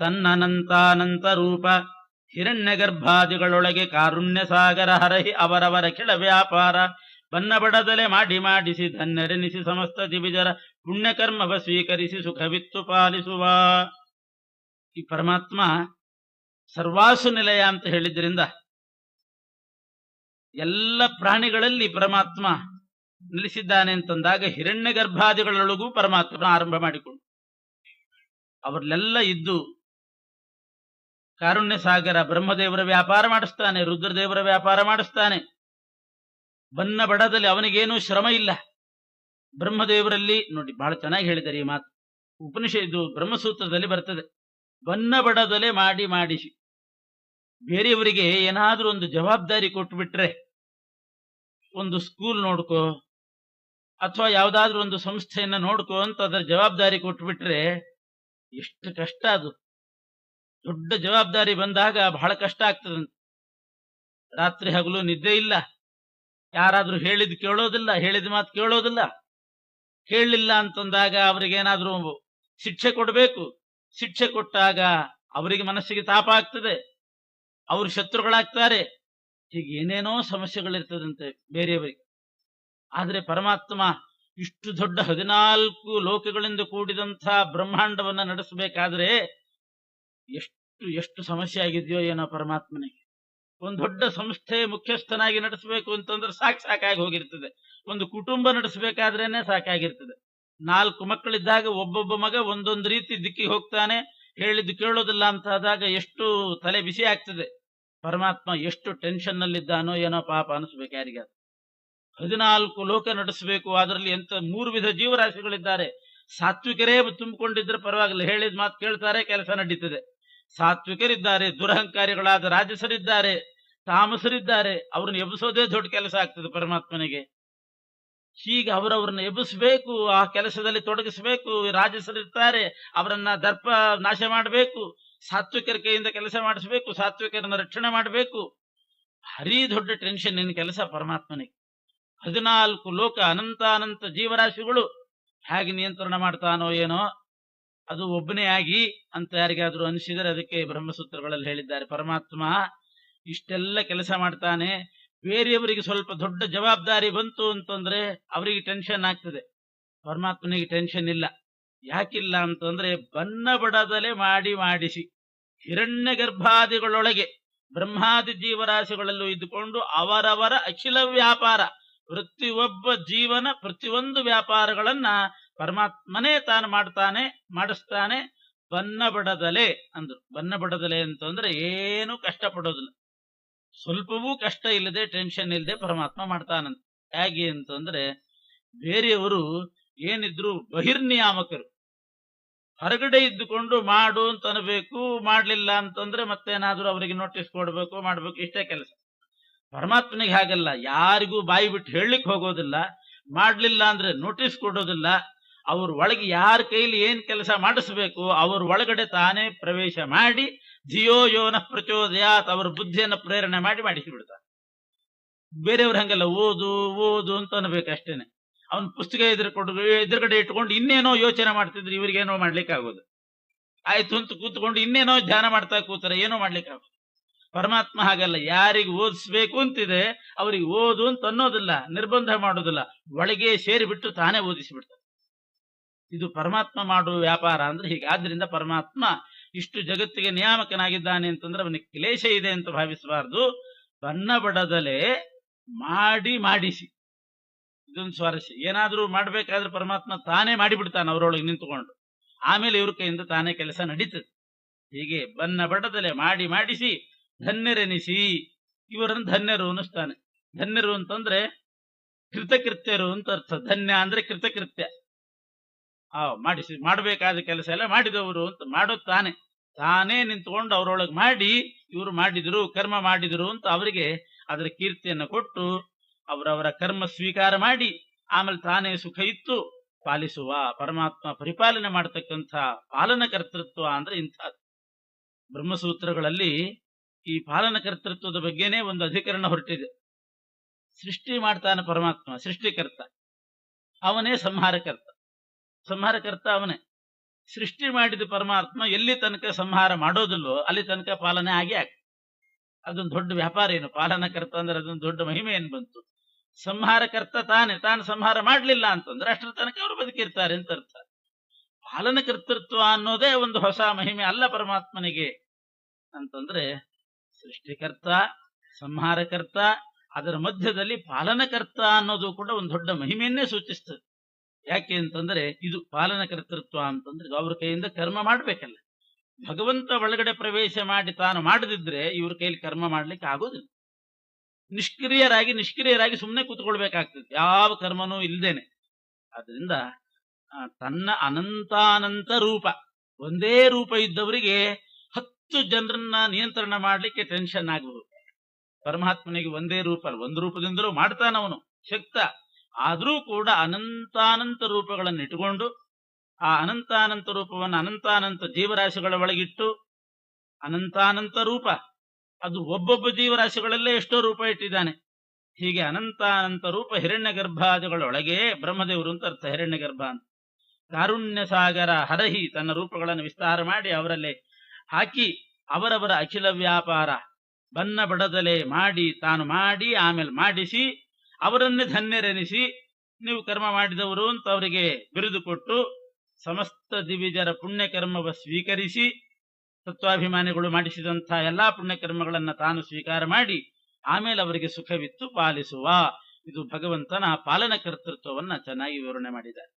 ತನ್ನನಂತಾನಂತ ರೂಪ ಹಿರಣ್ಯ ಗರ್ಭಾದಿಗಳೊಳಗೆ ಕಾರುಣ್ಯ ಸಾಗರ ಹರಹಿ ಅವರವರ ಕೆಳ ವ್ಯಾಪಾರ ಬನ್ನಬಡದಲೆ ಮಾಡಿಸಿ ಧನ್ಯರೆನಿಸಿ ಸಮಸ್ತ ದಿವಿಜರ ಪುಣ್ಯಕರ್ಮವ ಸ್ವೀಕರಿಸಿ ಸುಖವಿತ್ತು ಪಾಲಿಸುವ. ಈ ಪರಮಾತ್ಮ ಸರ್ವಾಸು ನಿಲಯ ಅಂತ ಹೇಳಿದ್ರಿಂದ ಎಲ್ಲ ಪ್ರಾಣಿಗಳಲ್ಲಿ ಪರಮಾತ್ಮ ನಿಲ್ಲಿಸಿದ್ದಾನೆ ಅಂತಂದಾಗ ಹಿರಣ್ಯ ಗರ್ಭಾದಿಗಳೊಳಗೂ ಪರಮಾತ್ಮ ಆರಂಭ ಮಾಡಿಕೊಂಡು ಅವರಲ್ಲೆಲ್ಲ ಇದ್ದು ಕಾರುಣ್ಯ ಸಾಗರ ಬ್ರಹ್ಮದೇವರ ವ್ಯಾಪಾರ ಮಾಡಿಸ್ತಾನೆ, ರುದ್ರದೇವರ ವ್ಯಾಪಾರ ಮಾಡಿಸ್ತಾನೆ. ಬನ್ನ ಬಡದಲ್ಲಿ ಅವನಿಗೇನೂ ಶ್ರಮ ಇಲ್ಲ. ಬ್ರಹ್ಮದೇವರಲ್ಲಿ ನೋಡಿ ಬಹಳ ಚೆನ್ನಾಗಿ ಹೇಳಿದ್ದಾರೆ ಈ ಮಾತು. ಉಪನಿಷತ್ತು ಬ್ರಹ್ಮಸೂತ್ರದಲ್ಲಿ ಬರ್ತದೆ, ಬನ್ನ ಬಡದಲೆ ಮಾಡಿಸಿ. ಬೇರೆಯವರಿಗೆ ಏನಾದ್ರೂ ಒಂದು ಜವಾಬ್ದಾರಿ ಕೊಟ್ಟುಬಿಟ್ರೆ, ಒಂದು ಸ್ಕೂಲ್ ನೋಡ್ಕೋ ಅಥವಾ ಯಾವ್ದಾದ್ರೂ ಒಂದು ಸಂಸ್ಥೆಯನ್ನ ನೋಡ್ಕೋ ಅಂತ ಅದರ ಜವಾಬ್ದಾರಿ ಕೊಟ್ಟುಬಿಟ್ರೆ ಎಷ್ಟು ಕಷ್ಟ. ಅದು ದೊಡ್ಡ ಜವಾಬ್ದಾರಿ ಬಂದಾಗ ಬಹಳ ಕಷ್ಟ ಆಗ್ತದಂತೆ. ರಾತ್ರಿ ಹಗಲು ನಿದ್ದೆ ಇಲ್ಲ, ಯಾರಾದ್ರೂ ಹೇಳಿದ್ ಕೇಳೋದಿಲ್ಲ, ಹೇಳಿದ ಮಾತು ಕೇಳೋದಿಲ್ಲ. ಕೇಳಲಿಲ್ಲ ಅಂತಂದಾಗ ಅವ್ರಿಗೇನಾದ್ರೂ ಶಿಕ್ಷೆ ಕೊಡಬೇಕು. ಶಿಕ್ಷೆ ಕೊಟ್ಟಾಗ ಅವರಿಗೆ ಮನಸ್ಸಿಗೆ ತಾಪ ಆಗ್ತದೆ, ಅವರು ಶತ್ರುಗಳಾಗ್ತಾರೆ. ಹೀಗೆ ಏನೇನೋ ಸಮಸ್ಯೆಗಳಿರ್ತದಂತೆ ಬೇರೆಯವರಿಗೆ. ಆದ್ರೆ ಪರಮಾತ್ಮ ಇಷ್ಟು ದೊಡ್ಡ 14 ಲೋಕಗಳಿಂದ ಕೂಡಿದಂಥ ಬ್ರಹ್ಮಾಂಡವನ್ನ ನಡೆಸಬೇಕಾದ್ರೆ ಎಷ್ಟು ಸಮಸ್ಯೆ ಆಗಿದೆಯೋ ಏನೋ ಪರಮಾತ್ಮನಿಗೆ. ಒಂದು ದೊಡ್ಡ ಸಂಸ್ಥೆ ಮುಖ್ಯಸ್ಥನಾಗಿ ನಡೆಸಬೇಕು ಅಂತಂದ್ರೆ ಸಾಕಾಗಿ ಹೋಗಿರ್ತದೆ. ಒಂದು ಕುಟುಂಬ ನಡೆಸಬೇಕಾದ್ರೇನೆ ಸಾಕಾಗಿರ್ತದೆ. 4 ಮಕ್ಕಳಿದ್ದಾಗ ಒಬ್ಬೊಬ್ಬ ಮಗ ಒಂದೊಂದು ರೀತಿ ದಿಕ್ಕಿಗೆ ಹೋಗ್ತಾನೆ, ಹೇಳಿದ್ದು ಕೇಳೋದಿಲ್ಲ ಅಂತ ಆದಾಗ ಎಷ್ಟು ತಲೆ ಬಿಸಿ ಆಗ್ತದೆ. ಪರಮಾತ್ಮ ಎಷ್ಟು ಟೆನ್ಷನ್ ನಲ್ಲಿದ್ದಾನೋ ಏನೋ ಪಾಪ ಅನಿಸ್ಬೇಕು ಯಾರಿಗ. 14 ಲೋಕ ನಡೆಸಬೇಕು, ಅದರಲ್ಲಿ ಎಂತ 3 ವಿಧ ಜೀವರಾಶಿಗಳಿದ್ದಾರೆ. ಸಾತ್ವಿಕರೇ ತುಂಬಿಕೊಂಡಿದ್ರೆ ಪರವಾಗಿಲ್ಲ, ಹೇಳಿದ ಮಾತು ಕೇಳ್ತಾರೆ, ಕೆಲಸ ನಡೀತದೆ. ಸಾತ್ವಿಕರಿದ್ದಾರೆ, ದುರಹಂಕಾರಿಗಳಾದ ರಾಜಸರಿದ್ದಾರೆ, ತಾಮಸರಿದ್ದಾರೆ. ಅವ್ರನ್ನ ಎಬ್ಬಿಸೋದೇ ದೊಡ್ಡ ಕೆಲಸ ಆಗ್ತದೆ ಪರಮಾತ್ಮನಿಗೆ. ಹೀಗೆ ಅವರವ್ರನ್ನ ಎಬ್ಬಿಸ್ಬೇಕು, ಆ ಕೆಲಸದಲ್ಲಿ ತೊಡಗಿಸ್ಬೇಕು. ರಾಜಸರಿರ್ತಾರೆ, ಅವರನ್ನ ದರ್ಪ ನಾಶ ಮಾಡಬೇಕು, ಸಾತ್ವಿಕರ ಕೈಯಿಂದ ಕೆಲಸ ಮಾಡಿಸ್ಬೇಕು, ಸಾತ್ವಿಕರನ್ನ ರಕ್ಷಣೆ ಮಾಡಬೇಕು. ಭಾರಿ ದೊಡ್ಡ ಟೆನ್ಷನ್ ಇನ್ ಕೆಲಸ ಪರಮಾತ್ಮನಿಗೆ. 14 ಲೋಕ ಅನಂತ ಜೀವರಾಶಿಗಳು ಹೇಗೆ ನಿಯಂತ್ರಣ ಮಾಡ್ತಾನೋ ಏನೋ, ಅದು ಒಬ್ಬನೇ ಆಗಿ ಅಂತ ಯಾರಿಗಾದ್ರೂ ಅನಿಸಿದರೆ ಅದಕ್ಕೆ ಬ್ರಹ್ಮಸೂತ್ರಗಳಲ್ಲಿ ಹೇಳಿದ್ದಾರೆ. ಪರಮಾತ್ಮ ಇಷ್ಟೆಲ್ಲ ಕೆಲಸ ಮಾಡ್ತಾನೆ, ಬೇರೆಯವರಿಗೆ ಸ್ವಲ್ಪ ದೊಡ್ಡ ಜವಾಬ್ದಾರಿ ಬಂತು ಅಂತಂದ್ರೆ ಅವರಿಗೆ ಟೆನ್ಷನ್ ಆಗ್ತದೆ. ಪರಮಾತ್ಮನಿಗೆ ಟೆನ್ಷನ್ ಇಲ್ಲ. ಯಾಕಿಲ್ಲ ಅಂತಂದ್ರೆ ಬನ್ನ ಬಡದಲೆ ಮಾಡಿಸಿ ಹಿರಣ್ಯ ಗರ್ಭಾದಿಗಳೊಳಗೆ ಬ್ರಹ್ಮಾದಿ ಜೀವರಾಶಿಗಳಲ್ಲೂ ಇದ್ದುಕೊಂಡು ಅವರವರ ಅಖಿಲ ವ್ಯಾಪಾರ, ಪ್ರತಿಯೊಬ್ಬ ಜೀವನ ಪ್ರತಿಯೊಂದು ವ್ಯಾಪಾರಗಳನ್ನ ಪರಮಾತ್ಮನೇ ತಾನು ಮಾಡ್ತಾನೆ, ಮಾಡಿಸ್ತಾನೆ. ಬನ್ನ ಬಡದಲೆ ಅಂದ್ರು. ಬನ್ನ ಬಡದಲೆ ಅಂತಂದ್ರೆ ಏನು ಕಷ್ಟಪಡೋದಿಲ್ಲ, ಸ್ವಲ್ಪವೂ ಕಷ್ಟ ಇಲ್ಲದೆ, ಟೆನ್ಷನ್ ಇಲ್ಲದೆ ಪರಮಾತ್ಮ ಮಾಡ್ತಾನಂತ. ಹೇಗೆ ಅಂತಂದ್ರೆ ಬೇರೆಯವರು ಏನಿದ್ರು ಬಹಿರ್ನಿಯಾಮಕರು, ಹೊರಗಡೆ ಇದ್ದುಕೊಂಡು ಮಾಡು ಅಂತ ಅನ್ಬೇಕು, ಮಾಡ್ಲಿಲ್ಲ ಅಂತಂದ್ರೆ ಮತ್ತೇನಾದ್ರೂ ಅವರಿಗೆ ನೋಟಿಸ್ ಕೊಡ್ಬೇಕು, ಮಾಡ್ಬೇಕು, ಇಷ್ಟೇ ಕೆಲಸ. ಪರಮಾತ್ಮನಿಗೆ ಹಾಗಲ್ಲ, ಯಾರಿಗೂ ಬಾಯಿ ಬಿಟ್ಟು ಹೇಳಲಿಕ್ಕೆ ಹೋಗೋದಿಲ್ಲ, ಮಾಡ್ಲಿಲ್ಲ ಅಂದ್ರೆ ನೋಟಿಸ್ ಕೊಡೋದಿಲ್ಲ. ಅವ್ರ ಒಳಗೆ ಯಾರ ಕೈಲಿ ಏನ್ ಕೆಲಸ ಮಾಡಿಸ್ಬೇಕು ಅವ್ರ ಒಳಗಡೆ ತಾನೇ ಪ್ರವೇಶ ಮಾಡಿ ಧಿಯೋ ಯೋನ ಪ್ರಚೋದಯಾತ್ ಅವರ ಬುದ್ಧಿಯನ್ನು ಪ್ರೇರಣೆ ಮಾಡಿಸಿಬಿಡ್ತಾನೆ. ಬೇರೆಯವ್ರ ಹಂಗಲ್ಲ, ಓದು ಅಂತ ಅನ್ಬೇಕಷ್ಟೇನೆ. ಅವನ್ ಪುಸ್ತಕ ಎದುರುಗಡೆ ಇಟ್ಕೊಂಡು ಇನ್ನೇನೋ ಯೋಚನೆ ಮಾಡ್ತಿದ್ರೆ ಇವ್ರಿಗೇನೋ ಮಾಡ್ಲಿಕ್ಕೆ ಆಗೋದು. ಆಯ್ತು ಅಂತ ಕೂತ್ಕೊಂಡು ಇನ್ನೇನೋ ಧ್ಯಾನ ಮಾಡ್ತಾ ಕೂತಾರೆ, ಏನೋ ಮಾಡ್ಲಿಕ್ಕೆ ಆಗೋದು. ಪರಮಾತ್ಮ ಹಾಗಲ್ಲ, ಯಾರಿಗೆ ಓದಿಸ್ಬೇಕು ಅಂತಿದೆ ಅವ್ರಿಗೆ ಓದು ಅಂತ ಅನ್ನೋದಿಲ್ಲ, ನಿರ್ಬಂಧ ಮಾಡೋದಿಲ್ಲ, ಒಳಗೆ ಸೇರಿಬಿಟ್ಟು ತಾನೇ ಓದಿಸಿಬಿಡ್ತಾರೆ. ಇದು ಪರಮಾತ್ಮ ಮಾಡುವ ವ್ಯಾಪಾರ ಅಂದ್ರೆ ಹೀಗೆ. ಆದ್ರಿಂದ ಪರಮಾತ್ಮ ಇಷ್ಟು ಜಗತ್ತಿಗೆ ನಿಯಾಮಕನಾಗಿದ್ದಾನೆ ಅಂತಂದ್ರೆ ಅವನಿಗೆ ಕ್ಲೇಶ ಇದೆ ಅಂತ ಭಾವಿಸಬಾರ್ದು. ಬನ್ನ ಬಡದಲೆ ಮಾಡಿಸಿ, ಇದೊಂದು ಸ್ವಾರಸ್ಯ. ಏನಾದ್ರೂ ಮಾಡ್ಬೇಕಾದ್ರೆ ಪರಮಾತ್ಮ ತಾನೇ ಮಾಡಿಬಿಡ್ತಾನೆ ಅವರೊಳಗೆ ನಿಂತುಕೊಂಡು, ಆಮೇಲೆ ಇವ್ರ ಕೈಯಿಂದ ತಾನೇ ಕೆಲಸ ನಡೀತದೆ. ಹೀಗೆ ಬನ್ನ ಬಡದಲೆ ಮಾಡಿಸಿ ಧನ್ಯರೆನಿಸಿ ಇವರನ್ನು ಧನ್ಯರು ಅನ್ನಿಸ್ತಾನೆ. ಧನ್ಯರು ಅಂತಂದ್ರೆ ಕೃತಕೃತ್ಯರು ಅಂತ ಅರ್ಥ. ಧನ್ಯ ಅಂದ್ರೆ ಕೃತಕೃತ್ಯ, ಮಾಡಬೇಕಾದ ಕೆಲಸ ಎಲ್ಲ ಮಾಡಿದವರು ಅಂತ. ಮಾಡುತ್ತಾನೆ ತಾನೇ ನಿಂತ್ಕೊಂಡು ಅವರೊಳಗೆ ಮಾಡಿ ಇವರು ಮಾಡಿದ್ರು, ಕರ್ಮ ಮಾಡಿದ್ರು ಅಂತ ಅವರಿಗೆ ಅದರ ಕೀರ್ತಿಯನ್ನು ಕೊಟ್ಟು ಅವರವರ ಕರ್ಮ ಸ್ವೀಕಾರ ಮಾಡಿ ಆಮೇಲೆ ತಾನೇ ಸುಖ ಇತ್ತು ಪಾಲಿಸುವ ಪರಮಾತ್ಮ ಪರಿಪಾಲನೆ ಮಾಡತಕ್ಕಂಥ ಪಾಲನ ಕರ್ತೃತ್ವ ಅಂದ್ರೆ ಇಂಥ ಬ್ರಹ್ಮಸೂತ್ರಗಳಲ್ಲಿ ಈ ಪಾಲನ ಕರ್ತೃತ್ವದ ಬಗ್ಗೆನೇ ಒಂದು ಅಧಿಕರಣ ಹೊರಟಿದೆ. ಸೃಷ್ಟಿ ಮಾಡ್ತಾನೆ ಪರಮಾತ್ಮ, ಸೃಷ್ಟಿಕರ್ತ ಅವನೇ, ಸಂಹಾರಕರ್ತ ಅವನೇ. ಸೃಷ್ಟಿ ಮಾಡಿದ ಪರಮಾತ್ಮ ಎಲ್ಲಿ ತನಕ ಸಂಹಾರ ಮಾಡೋದಿಲ್ಲೋ ಅಲ್ಲಿ ತನಕ ಪಾಲನೆ ಆಗೇ ಅದೊಂದು ದೊಡ್ಡ ವ್ಯಾಪಾರ. ಏನು ಪಾಲನಕರ್ತ ಅಂದ್ರೆ ಅದೊಂದು ದೊಡ್ಡ ಮಹಿಮೆ ಏನ್ ಬಂತು. ಸಂಹಾರಕರ್ತ ತಾನು ಸಂಹಾರ ಮಾಡ್ಲಿಲ್ಲ ಅಂತಂದ್ರೆ ಅಷ್ಟರ ತನಕ ಅವರು ಬದುಕಿರ್ತಾರೆ ಅಂತ ಅರ್ಥ. ಪಾಲನ ಕರ್ತೃತ್ವ ಅನ್ನೋದೇ ಒಂದು ಹೊಸ ಮಹಿಮೆ ಅಲ್ಲ ಪರಮಾತ್ಮನಿಗೆ ಅಂತಂದ್ರೆ, ಸೃಷ್ಟಿಕರ್ತ, ಸಂಹಾರಕರ್ತ, ಅದರ ಮಧ್ಯದಲ್ಲಿ ಪಾಲನಕರ್ತ ಅನ್ನೋದು ಕೂಡ ಒಂದು ದೊಡ್ಡ ಮಹಿಮೆಯನ್ನೇ ಸೂಚಿಸ್ತದೆ. ಯಾಕೆ ಅಂತಂದ್ರೆ ಇದು ಪಾಲನ ಕರ್ತೃತ್ವ ಅಂತಂದ್ರೆ ಅವ್ರ ಕೈಯಿಂದ ಕರ್ಮ ಮಾಡ್ಬೇಕಲ್ಲ. ಭಗವಂತ ಒಳಗಡೆ ಪ್ರವೇಶ ಮಾಡಿ ತಾನು ಮಾಡದಿದ್ರೆ ಇವ್ರ ಕೈಲಿ ಕರ್ಮ ಮಾಡ್ಲಿಕ್ಕೆ ಆಗೋದಿಲ್ಲ. ನಿಷ್ಕ್ರಿಯರಾಗಿ ಸುಮ್ಮನೆ ಕೂತ್ಕೊಳ್ಬೇಕಾಗ್ತದೆ, ಯಾವ ಕರ್ಮನೂ ಇಲ್ದೇನೆ. ಆದ್ರಿಂದ ತನ್ನ ಅನಂತಾನಂತ ರೂಪ, ಒಂದೇ ರೂಪ ಇದ್ದವರಿಗೆ 10 ಜನರನ್ನ ನಿಯಂತ್ರಣ ಮಾಡ್ಲಿಕ್ಕೆ ಟೆನ್ಷನ್ ಆಗಬಹುದು. ಪರಮಾತ್ಮನಿಗೆ ಒಂದೇ ರೂಪ, ಒಂದು ರೂಪದಿಂದಲೂ ಮಾಡ್ತಾನವನು ಶಕ್ತ. ಆದ್ರೂ ಕೂಡ ಅನಂತಾನಂತ ರೂಪಗಳನ್ನು ಇಟ್ಟುಕೊಂಡು ಆ ಅನಂತಾನಂತ ರೂಪವನ್ನು ಅನಂತಾನಂತ ಜೀವರಾಶಿಗಳ ಒಳಗಿಟ್ಟು, ಅನಂತಾನಂತ ರೂಪ ಅದು ಒಬ್ಬೊಬ್ಬ ಜೀವರಾಶಿಗಳಲ್ಲೇ ಎಷ್ಟೋ ರೂಪ ಇಟ್ಟಿದ್ದಾನೆ. ಹೀಗೆ ಅನಂತಾನಂತ ರೂಪ ಹಿರಣ್ಯ ಗರ್ಭಾದಿಗಳೊಳಗೆ ಬ್ರಹ್ಮದೇವರು ಅಂತ ಅರ್ಥ. ಹಿರಣ್ಯ ಗರ್ಭ ಅಂತ ಕಾರುಣ್ಯ ಸಾಗರ ಹರಹಿ ತನ್ನ ರೂಪಗಳನ್ನು ವಿಸ್ತಾರ ಮಾಡಿ ಅವರಲ್ಲೇ ಹಾಕಿ ಅವರವರ ಅಖಿಲ ವ್ಯಾಪಾರ ಬನ್ನ ಬಡದಲೆ ತಾನು ಮಾಡಿ ಆಮೇಲೆ ಮಾಡಿಸಿ ಅವರನ್ನೇ ಧನ್ಯರೆನಿಸಿ ನೀವು ಕರ್ಮ ಮಾಡಿದವರು ಅಂತ ಅವರಿಗೆ ಬಿರುದು ಕೊಟ್ಟು ಸಮಸ್ತ ದಿವಿಜರ ಪುಣ್ಯಕರ್ಮವ ಸ್ವೀಕರಿಸಿ ತತ್ವಾಭಿಮಾನಿಗಳು ಮಾಡಿಸಿದಂಥ ಎಲ್ಲಾ ಪುಣ್ಯಕರ್ಮಗಳನ್ನ ತಾನು ಸ್ವೀಕಾರ ಮಾಡಿ ಆಮೇಲೆ ಅವರಿಗೆ ಸುಖವಿತ್ತು ಪಾಲಿಸುವ ಇದು ಭಗವಂತನ ಪಾಲನ ಕರ್ತೃತ್ವವನ್ನ ಚೆನ್ನಾಗಿ ವಿವರಣೆ ಮಾಡಿದ್ದಾರೆ.